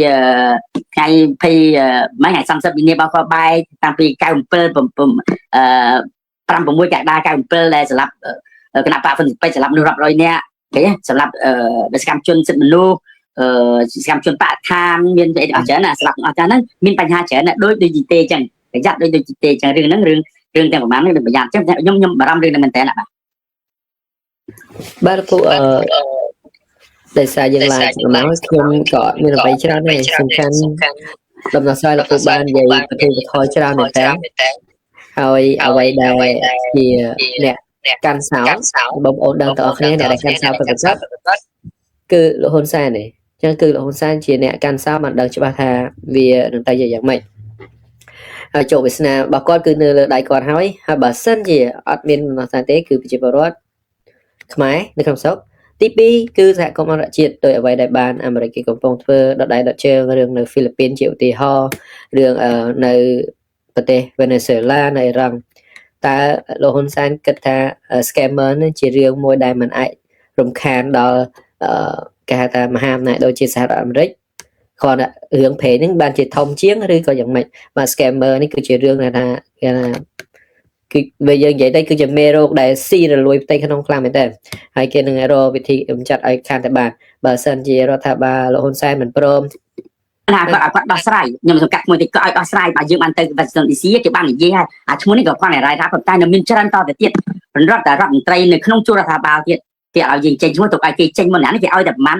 ថ្ងៃ20ថ្ងៃ30មីនារបស់គាត់បែកតាំងពី97 5-6កក្កដា97ដែលសម្រាប់គណៈបកហ្វុនស៊ីពេចសម្រាប់មនុស្សរាប់រយនាក់គេសម្រាប់សកម្មជនសិទ្ធិមនុស្សសកម្មជនបកឋានមានអីអស់ច្រើនណាសម្រាប់អស់ច្រើនហ្នឹងមានបញ្ហាច្រើនណាដូចជីទេអញ្ចឹងប្រយ័ត្នដូចជីទេអញ្ចឹងរឿងហ្នឹងរឿងទាំងប្រហែលនេះប្រយ័ត្នអញ្ចឹងខ្ញុំបារម្ភរឿងហ្នឹងមែនតើបាទបាទពូដោយសារយើងឡើងមកខ្ញុំក៏មានអ្វីច្រើនដែរសំខាន់ដំណោះស្រាយលោកពូបាននិយាយប្រទេសថយច្រើនមែនតើហើយអ្វីដែលជាអ្នកកាន់សោបងប្អូនដឹងទាំងអស់គ្នាអ្នកដែលកាន់សោប្រកបគឺលោកហ៊ុនសែនទេអញ្ចឹងគឺលោកហ៊ុនសែនជាអ្នកកាន់សោបានដឹងច្បាស់ថាវានឹងតែយ៉ាងម៉េចហើយចូលវាសនារបស់គាត់គឺនៅលើដៃគាត់ហើយបើសិនជាអត់មានដំណោះស្រាយទេគឺប្រជាពលរដ្ឋខ្មែរនៅក្នុងស្រុកទី2គឺសហគមន៍អន្តរជាតិដោយអ្វីដែលបានអាមេរិកគេកំពុងធ្វើដដែលដជើងរឿងនៅហ្វីលីពីនជាឧទាហរណ៍រឿងនៅប្រទេសវេណេស៊ុយឡានៅអ៊ីរ៉ង់តើលោកហ៊ុនសែនគិតថា scammer នេះជារឿងមួយដែលមិនអាចរំខានដល់គេហៅថាមហាអំណាចដូចជាសហរដ្ឋអាមេរិកគាត់រឿងព្រេងហ្នឹងបានជាធំជាងឬក៏យ៉ាងម៉េចបាទ scammer នេះគឺជារឿងដែលថាគេថាគឺបើយើងនិយាយទៅគឺជាមេរោគដែលស៊ីរលួយផ្ទៃក្នុងខ្លាំងមែនតើហើយគេនឹងរកវិធីកម្ចាត់ឲ្យខានតែបានបើសិនជារដ្ឋាភិបាលលោកហ៊ុនសែនមិនព្រមថាគាត់ដោះស្រាយខ្ញុំសង្កត់មួយតិចក៏ឲ្យដោះស្រាយបើយើងបានទៅ Washington DC គេបាននិយាយហើយអាឈ្មោះនេះក៏គាត់រាយថាប៉ុន្តែនៅមានច្រើនតទៅទៀតរដ្ឋមន្ត្រីនៅក្នុងជួររដ្ឋាភិបាលទៀតគេឲ្យយើងចេញឈ្មោះទៅឲ្យគេចេញមុនអានេះគេឲ្យតែប្រហែល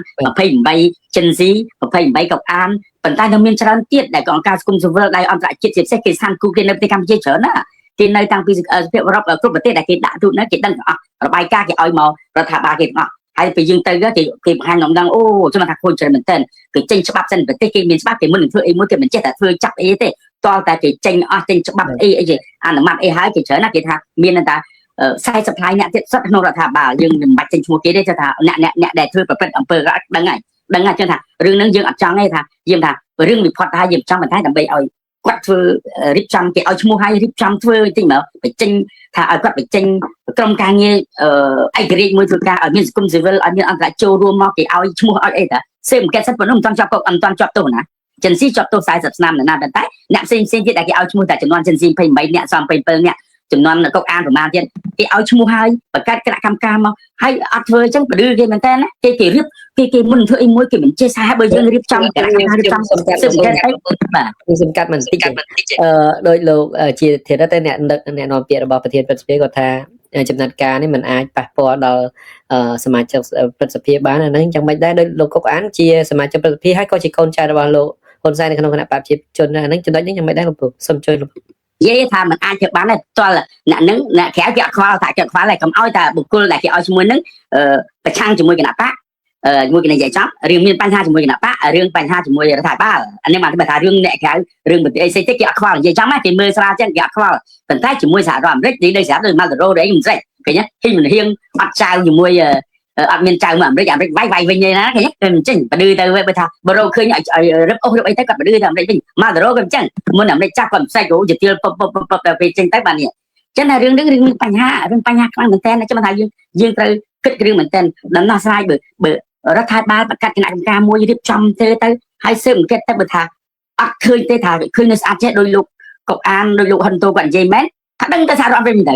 28ចិនស៊ី28កុកអានប៉ុន្តែនៅមានច្រើនទៀតដែលអង្គការសង្គមស៊ីវិលដែលអន្តរជាតិជាពិសេសគេស្ថានគូគេនៅប្រទេសកម្ពុជាច្រើនណាគេនៅតាំងពីសភាអឺរ៉ុបគ្រប់ប្រទេសដែលគេដាក់ទូតនៅគេដឹងទាំងអស់របាយការណ៍គេឲ្យមករដ្ឋាភិបាលគេទាំងអស់ហើយពេលយើងទៅគេបង្ហាញនំអូខ្ញុំថាខូចច្រើនមែនទែនគេចេញច្បាប់សិនប្រទេសគេមានច្បាប់គេមុននឹងធ្វើអីមួយគេមិនចេះតែធ្វើចាប់អីទេតតែគេចេញអស់ចេញច្បាប់អីអនុម័តអីហើយគេច្រើនណាគេថាមានតែ40 ផ្លាយអ្នកទៀតសុទ្ធក្នុងរដ្ឋាភិបាលយើងមិនបាច់ចេញឈ្មោះគេទេថាអ្នកដែលធ្វើប្រព្រឹត្តអំពើក៏ដឹងហើយចឹងថារឿងហ្នឹងយើងអត់ចង់ទេថាយើងថារឿងវិផុតហើយយើងចង់បន្ថែមដើម្បីឲ្យគាត់ធ្វើរៀបចំគេឲ្យឈ្មោះហើយរៀបចំធ្វើតិចមើលបញ្ចេញថាឲ្យគាត់បញ្ចេញក្រុមការងារឯករាជ្យមួយធ្វើការឲ្យមានសង្គមស៊ីវិលឲ្យមានអន្តរជាតិចូលរួមមកគេឲ្យឈ្មោះឲ្យអីតាសេមកែសិនប៉ុណ្ណឹងមិនចង់ចាប់គុកអត់ចង់ចាប់ទោសណា ចិនស៊ីជាប់ទោស40ឆ្នាំណាតែអ្នកផ្សេងទៀតដែលគេឲ្យឈ្មោះតែចំនួនចិនស៊ី28អ្នកសំ27អ្នកចំនួនកុកអានប្រមាណទៀតគេឲ្យឈ្មោះហើយបង្កើតគណៈកម្មការមកហើយអត់ធ្វើអញ្ចឹងបដឺគេមែនតើណាគេរៀបគេមុនធ្វើអីមួយគេមិនចេះសារបើយើងរៀបចំគណៈកម្មការរៀបចំសំខាន់សំខាន់មិនតិចដោយលោកជាធិរិតតែអ្នកនាំពាក្យរបស់ប្រធានព្រឹទ្ធសភាគាត់ថាចំណាត់ការនេះมันអាចប៉ះពាល់ដល់សមាជិកព្រឹទ្ធសភាបានអាហ្នឹងយ៉ាងម៉េចដែរដោយលោកកុកអានជាសមាជិកព្រឹទ្ធសភាហើយក៏ជាកូនចៅរបស់លោកហ៊ុនសែននៅក្នុងគណៈបព្វជិជនអាហ្នឹងចំណុចនេះយ៉ាងម៉េចដែរលោកពូសូមជួយលោកនិយាយថាมันអាចធ្វើបានដែរផ្ទាល់អ្នកហ្នឹងអ្នកក្រៅគេអត់ខ្វល់ថាគេអត់ខ្វល់ហើយកុំឲ្យតែបុគ្គលដែលគេឲ្យឈ្មោះហ្នឹងប្រឆាំងជាមួយគណៈបកជាមួយគណៈនិយាយចំរឿងមានបញ្ហាជាមួយគណៈបករឿងបញ្ហាជាមួយរដ្ឋាភិបាលអានេះបានថារឿងអ្នកក្រៅរឿងប្រទេសអីផ្សេងទៀតគេអត់ខ្វល់និយាយចំគេមើលស្រាលចឹងគេអត់ខ្វល់ប៉ុន្តែជាមួយសហរដ្ឋអាមេរិកនិយាយដូចស្រាប់ដូចម៉ាល់តារ៉ូអីមិនស្រេចឃើញទេមិនហ៊ានអត់ចៅជាមួយអត់មានចៅមកអាមេរិកវាយវិញទេណាឃើញទេមិនចេញបដឺទៅបើថាបរោឃើញរឹបអស់រឹបអីទៅគាត់បដឺទៅអាមេរិកវិញម៉ាល់តារ៉ូក៏អញ្ចឹងមុនអាមេរិកចាស់គាត់មិនផ្សាច់ទៅជាទៀលពពទៅពេលចេញទៅបាននេះចឹងតែរឿងនេះរឿងមានបញ្ហាខ្លាំងមែនតើចាំថាយើងត្រូវគិតរឿងមែនតើដំណោះស្រាយបើរដ្ឋាភិបាលបង្កើតគណៈកម្មការមួយរៀបចំទៅហើយស៊ើបអង្កេតទៅបើថាអត់ឃើញទេថាឃើញនៅស្អាតចេះដោយលោកកុកអានដោយលោកហ៊ុនតូគាត់និយាយមែនថាដឹងតែសហរដ្ឋអាមេរិកមិនទៅ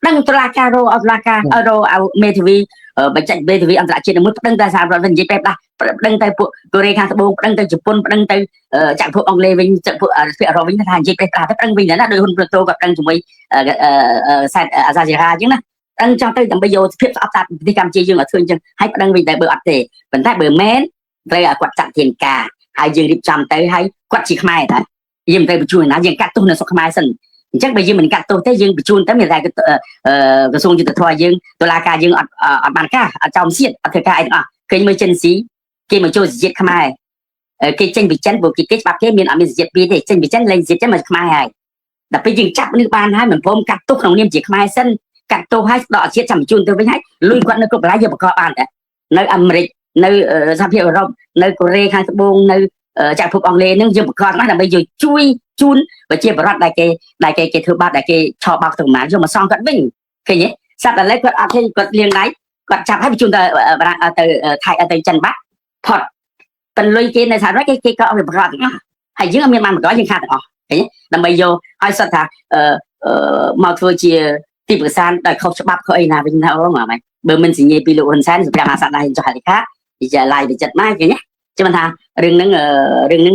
ដឹងតុលាការរោអតុលាការរោមេធាវីបញ្ចេញមេធាវីអន្តរជាតិមួយប្តឹងតែសហរដ្ឋអាមេរិកនិយាយបែបដែរប្តឹងទៅពួកកូរ៉េខាងត្បូងប្តឹងទៅជប៉ុនប្តឹងទៅចក្រភពអង់គ្លេសវិញចក្រភពអឺរ៉ុបវិញថានិយាយបែបដែរប្តឹងវិញណាដោយហ៊ុនប្រតូគាត់ប្តឹងជាមួយសែតអាសាជាហាអញ្ចឹងណាដឹងចង់ទៅដើម្បីយកភាពស្អប់តាមប្រទេសកម្ពុជាយើងអត់ឃើញអញ្ចឹងហើយប្តឹងវិញតែបើអត់ទេប៉ុន្តែបើមែនត្រូវឲ្យគាត់ចាត់ធានការហើយយើងរៀបចំទៅហើយគាត់ជាខ្មែរតែយើងមិនត្រូវបញ្ជូនណាយើងកាត់ទោសនៅស្រុកខ្មែរសិនអញ្ចឹងបើយើងមិនកាត់ទោសទេយើងបញ្ជូនទៅមានតែក្រសួងយុទ្ធភ័ពយើងតុលាការយើងអត់បានការអត់ចោលសៀតអត់ធ្វើការអីទាំងអស់ឃើញមើលចិនស៊ីគេមកចូលជាតិខ្មែរគេចេញពីចិនព្រោះគេច្បាប់គេមានអត់មានជាតិពីរទេចេញពីចិនលេងជាតិចិនមកខ្មែរហើយដល់ពេលយើងចាប់នេះបានហើយមិនព្រមកាត់ទោសក្នុងនាមជាខ្មែរសិនកាត់ទោសឲ្យដកជាតិចាំបញ្ជូនទៅវិញហើយលុយគាត់នៅគ្រប់កន្លែងយកបកកបានតែនៅអាមេរិកនៅសហភាពអឺរ៉ុបនៅកូរ៉េខាងត្បូងនៅចក្រភពអង់គ្លេសនឹងយកបកកណាដើម្បីយកជួយជូនប្រជាពលរដ្ឋដែលគេធ្វើបាបដែលគេឆោបបោកទៅម៉ានយកមកសងគាត់វិញឃើញទេសត្វតែលេគាត់អត់ឃើញគាត់លៀងដៃគាត់ចាប់ឲ្យបញ្ជូនទៅថៃទៅចិនបាត់ផុតប៉ុន្តែលុយគេនៅសហរដ្ឋគេក៏ឲ្យបកកទាំងអស់ហើយយើងអត់មានបានបកកយើងខាតទាំងអស់ឃើញដើម្បីយកឲ្យសត្វថាមកធ្វើជាទីប្រឹក្សាដោយខុសច្បាប់ខុសអីណាវិញណាអូមកបើមិនសញ្ញាពីលោកហ៊ុនសែនសម្រាប់អាសាដែរចុះហេតុការនិយាយឡាយទៅចិត្តម៉ែឃើញទេចាំថារឿងហ្នឹ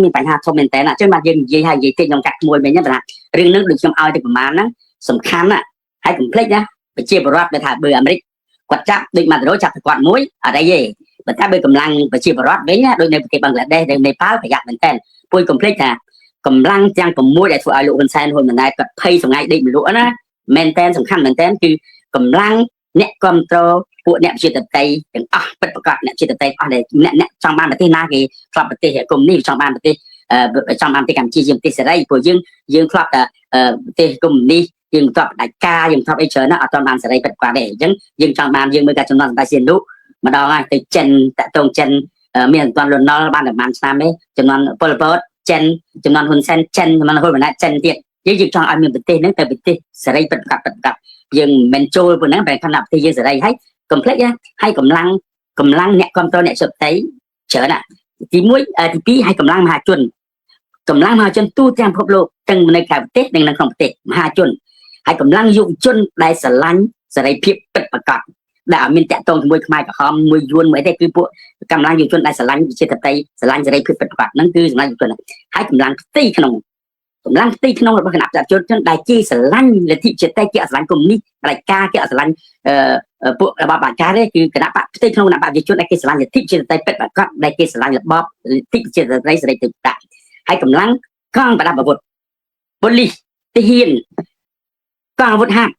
ងមានបញ្ហាធំមែនតើអញ្ចឹងបាទយើងនិយាយហើយនិយាយតិចក្នុងកាត់មួយវិញណាថារឿងហ្នឹងដូចខ្ញុំឲ្យទៅប្រមាណហ្នឹងសំខាន់ណាហើយកុំភ្លេចណាប្រជាពលរដ្ឋដែលថាបើអាមេរិកគាត់ចាប់ដូចម៉ាល់តារ៉ូចាប់តែគាត់មួយអត់អីទេប៉ុន្តែបើកម្លាំងប្រជាពលរដ្ឋវិញណាដូចនៅប្រទេសបង់ក្លាដេសនៅនេប៉ាល់ប្រយ័ត្នមែនតើពួយកុំភ្លេចថាកម្លាំងទាំង6ដែលធ្វើឲ្យលោកហ៊ុនសែនហ៊ុនម៉ាណែតគាត់ភ័យសង្ហាយដេកមលក់ណាមែនតើសំខាន់មែនតើគឺកម្លាំងអ្នកគ្រប់គ្រងពួកអ្នកជាតន្ត្រីទាំងអស់ពិតប្រាកដអ្នកជាតន្ត្រីអស់ដែលអ្នកចង់បានប្រទេសណាគេធ្លាប់ប្រទេសកុម្មុយនីសចង់បានប្រទេសកម្ពុជាយើងប្រទេសសេរីព្រោះយើងធ្លាប់តែប្រទេសកុម្មុយនីសយើងធ្លាប់ដាច់ការយើងធ្លាប់អីច្រើនណាស់អត់ទាន់បានសេរីពិតប្រាកដទេអញ្ចឹងយើងចង់បានយើងមើលការចំនួនតែសៀនលុម្ដងហើយទៅចិនតាក់ទងចិនមានអត់ទាន់លន់នល់បានតែប្រហែលឆ្នាំទេចំនួនពលពតចិនចំនួនហ៊ុនសែនចិនចំនួនហ៊ុនម៉ាណែតចិនទៀតយើងចង់ឲ្យមានប្រទេសហ្នឹងទៅប្រទេសសេរីពិតប្រាកដយើងមិនចូលប៉ុណ្ណឹងតែខណៈប្រទេសយើងសេរីហើយកុំភ្លេចហើយកម្លាំងអ្នកគ្រប់គ្រងអ្នកសុទ្ធតែច្រើនណាទី1ទី2ហើយកម្លាំងមហាជនទូទាំងពិភពលោកទាំងនៅក្រៅប្រទេសនិងនៅក្នុងប្រទេសមហាជនហើយកម្លាំងយុវជនដែលស្រឡាញ់សេរីភាពពិតប្រាកដដែលអត់មានតាក់ទងជាមួយខ្មែរក្រហមមួយយួនមួយទេគឺពួកកម្លាំងយុវជនដែលស្រឡាញ់ប្រជាធិបតេយ្យស្រឡាញ់សេរីភាពពិតប្រាកដហ្នឹងគឺសម្រាប់យុវជនហើយកម្លាំងផ្ទៃក្នុងរបស់គណៈប្រជាជនដែលគេស្រឡាញ់លទ្ធិជាតិគេអត់ស្រឡាញ់កុម្មុយនីសផ្ដាច់ការគេអត់ស្រឡាញ់ពួករបបផ្ដាច់ការទេគឺគណៈបកផ្ទៃក្នុងគណៈបកប្រជាជនដែលគេស្រឡាញ់លទ្ធិជាតិពិតប្រាកដដែលគេស្រឡាញ់របបលទ្ធិជាតិសេរីទឹកតាហើយកម្លាំងកងប្រដាប់អាវុធប៉ូលីសទាហានកងអាវុធហត្ថ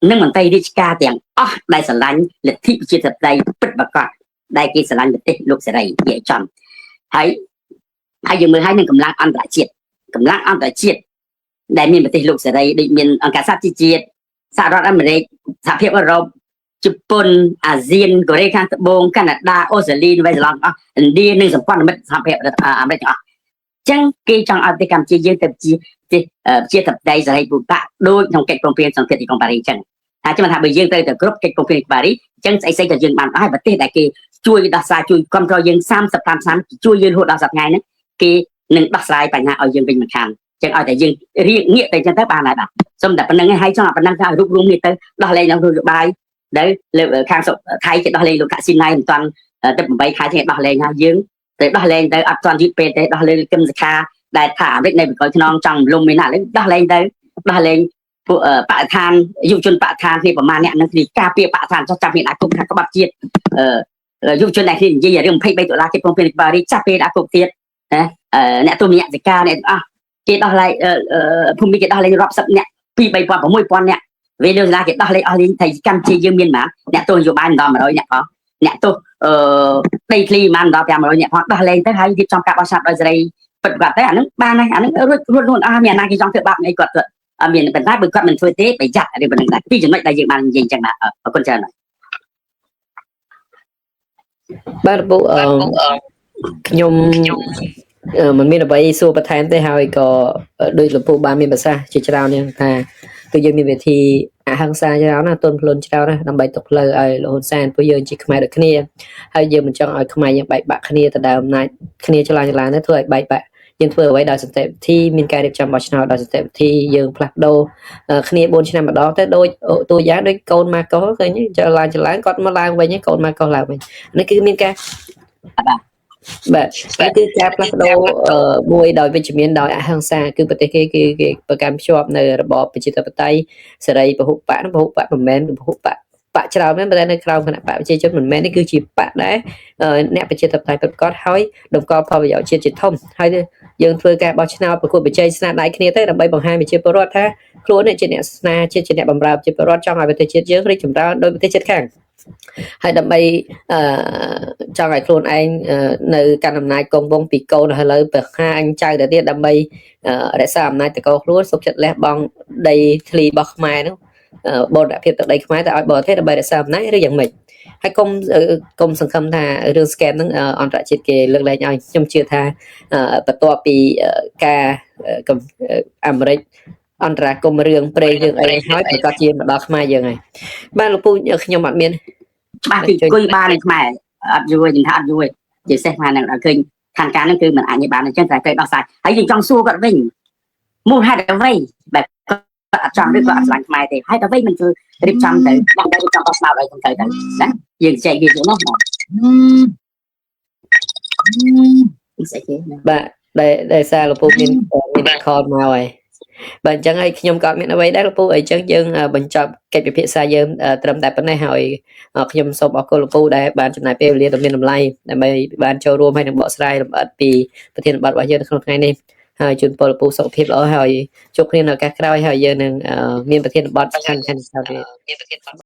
និងមន្ត្រីរាជការទាំងអស់ដែលស្រឡាញ់លទ្ធិប្រជាធិបតេយ្យពិតប្រាកដដែលគេស្រឡាញ់ប្រទេសលោកសេរីនិយាយចំហើយយើងមើលឲ្យនឹងកម្លាំងអន្តរជាតិដែលមានប្រទេសលោកសេរីដូចមានអង្គការសហជីវជាតិសហរដ្ឋអាមេរិកសហភាពអឺរ៉ុបជប៉ុនអាស៊ានកូរ៉េខាងត្បូងកាណាដាអូស្ត្រាលីនូវែលសេឡង់អស់ឥណ្ឌានិងសម្ព័ន្ធមិត្តសហភាពអាមេរិកទាំងអស់អញ្ចឹងគេចង់ឲ្យប្រទេសកម្ពុជាយើងទៅជាធិបតេយ្យសេរីពូតៈដូចក្នុងកិច្ចព្រមព្រៀងសន្តិភាពទីក្រុងប៉ារីសអញ្ចឹងថាបើយើងទៅគ្រប់កិច្ចព្រមព្រៀងប៉ារីសអញ្ចឹងស្អីក៏យើងបានដែរប្រទេសដែលគេជួយដោះស្រាយជួយគ្រប់គ្រងយើង35ឆ្នាំជួយយើងរហូតដល់សប្តាហ៍ថ្ងៃហ្នឹងគេ នឹងដោះស្រាយបញ្ហាឲ្យយើងវិញមិនខានចឹងឲ្យតែយើងរៀងងាកទៅចឹងទៅបានហើយបាទសូមតែប៉ុណ្្នឹងឲ្យចង់ប៉ុណ្្នឹងថារូបរួមនេះទៅដោះលែងនៅនយោបាយដែលខាងថៃគេដោះលែងលោកកាស៊ីណៃមិនទាន់ទៅ8ខែគេដោះលែងហើយយើងទៅដោះលែងទៅអត់ទាន់យឺតពេកទេដោះលែងគឹមសខាដែលថាអាមេរិកនៅបកខ្នងចង់លំមានណាដោះលែងទៅដោះលែងពួកបកឋានយុវជនបកឋានគ្នាប្រមាណអ្នកនឹងគ្នាការពារបកឋានចោះចាប់មានអាគុកថាក្បត់ជាតិយុវជនដែលគ្នានិយាយរឿង23ដុល្លារគេព្រមព្រៀងប៉ារីសចាប់ពេលអាគុកទៀតណាអ្នកទូមានចការអ្នកអស់គេដោះលែងភូមិគេដោះលែងរាប់សិបអ្នក2 3000 6000អ្នកវេលាគេដោះលែងអស់លេងថៃកម្ពុជាយើងមានណាអ្នកទោសនយោបាយមិនដល់100អ្នកផងអ្នកទោសដីធ្លីមិនដល់500អ្នកផងដោះលែងទៅហើយរៀបចំការបោះឆ្នោតដោយសេរីពិតប្រាកដទៅអានឹងបានហើយអានឹងរួចខ្លួនអស់មានអាណាគេចង់ធ្វើបាបអីគាត់មានប៉ុន្តែបើគាត់មិនធ្វើទេប្រយ័ត្នឬប៉ុណ្្នឹងដែរពីចំណុចដែលយើងបាននិយាយអញ្ចឹងណាអរគុណច្រើនបាទពូខ្ញុំមិនមានអ្វីសួរបន្ថែមទេហើយក៏ដោយលោកពូបានមានប្រសាសន៍ជាច្រើននេះថាគឺយើងមានវិធីអហិង្សាច្រើនណាទន់ភ្លន់ច្រើនណាដើម្បីទុកផ្លូវឲ្យលោកហ៊ុនសែនពួកយើងជាខ្មែរដូចគ្នាហើយយើងមិនចង់ឲ្យខ្មែរយើងបែកបាក់គ្នាទៅដើមអំណាចគ្នាចលានទៅធ្វើឲ្យបែកបាក់យើងធ្វើអ្វីដោយសន្តិវិធីមានការរៀបចំបោះឆ្នោតដោយសន្តិវិធីយើងផ្លាស់ប្ដូរគ្នា4ឆ្នាំម្ដងទៅដូចតួយ៉ាងដូចកូនម៉ាកុសឃើញចលានគាត់មកឡើងវិញកូនម៉ាកុសឡើងវិញនេះគឺមានការបាទគឺការផ្លាស់ប្ដូរមួយដោយវិជ្ជមានដោយអហិង្សាគឺប្រទេសគេប្រកាន់ភ្ជាប់នៅរបបប្រជាធិបតេយ្យសេរីពហុបកមិនមែនពហុបកច្រើនមែនតែនៅក្រៅគណៈបកប្រជាជនមិនមែននេះគឺជាបកដែរអ្នកប្រជាធិបតេយ្យប្រកបហើយតម្កល់ផលប្រយោជន៍ជាតិជាធំហើយយើងធ្វើការបោះឆ្នោតប្រកួតប្រជែងស្នាដៃគ្នាទៅដើម្បីបង្ហាញប្រជាពលរដ្ឋថាខ្លួននេះជាអ្នកស្នាជាតិជាអ្នកបម្រើប្រជាពលរដ្ឋចង់ឲ្យប្រទេសជាតិយើងរីកចម្រើនដោយប្រទេសជិតខាងហើយដើម្បីចង់ឲ្យខ្លួនឯងនៅកាន់អំណាចគង់វង្សពីកូនឥឡូវបង្ហាញចៅទៅទៀតដើម្បីរក្សាអំណាចតកខ្លួនសុខចិត្តលះបង់ដីធ្លីរបស់ខ្មែរនោះបនភាពទឹកដីខ្មែរទៅឲ្យបរទេសដើម្បីរក្សាអំណាចឬយ៉ាងម៉េចហើយកុំសង្ឃឹមថារឿង scam ហ្នឹងអន្តរជាតិគេលើកលែងឲ្យខ្ញុំជឿថាបន្ទាប់ពីការអាមេរិកអន្តរាគមរឿងព្រេងរឿងអីហើយប្រកាសជាមកដល់ខ្មែរយើងហើយបាទលោកពូខ្ញុំអត់មានច្បាស់ពីអង្គុយបាននៅខ្មែរអត់យូរយើងថាអត់យូរទេជាពិសេសខ្មែរនឹងឲ្យឃើញខាងការហ្នឹងគឺមិនអាចនិយាយបានអញ្ចឹងតែត្រូវដោះស្រាយហើយយើងចង់សួរគាត់វិញមូលហេតុអ្វីបែបគាត់អត់ចង់ឬក៏អត់ស្លាញ់ខ្មែរទេហេតុអ្វីមិនធ្វើរៀបចំទៅដើម្បីរៀបចំបោះឆ្នោតឲ្យទៅណាយើងចែកវាជានោះស្អីគេបាទដែលសារលោកពូមានខលមកហើយបាទអញ្ចឹងហើយខ្ញុំក៏មានអ្វីដែរលោកពូអញ្ចឹងយើងបញ្ចប់កិច្ចពិភាក្សាយើងត្រឹមតែប៉ុណ្ណេះហើយខ្ញុំសូមអរគុណលោកពូដែលបានចំណាយពេលវេលាដ៏មានតម្លៃដើម្បីបានចូលរួមហើយនឹងបកស្រាយលម្អិតពីប្រធានបទរបស់យើងនៅក្នុងថ្ងៃនេះហើយជូនពរលោកពូសុខភាពល្អហើយជួបគ្នានៅឱកាសក្រោយហើយយើងនឹងមានប្រធានបទសំខាន់ៗទៀត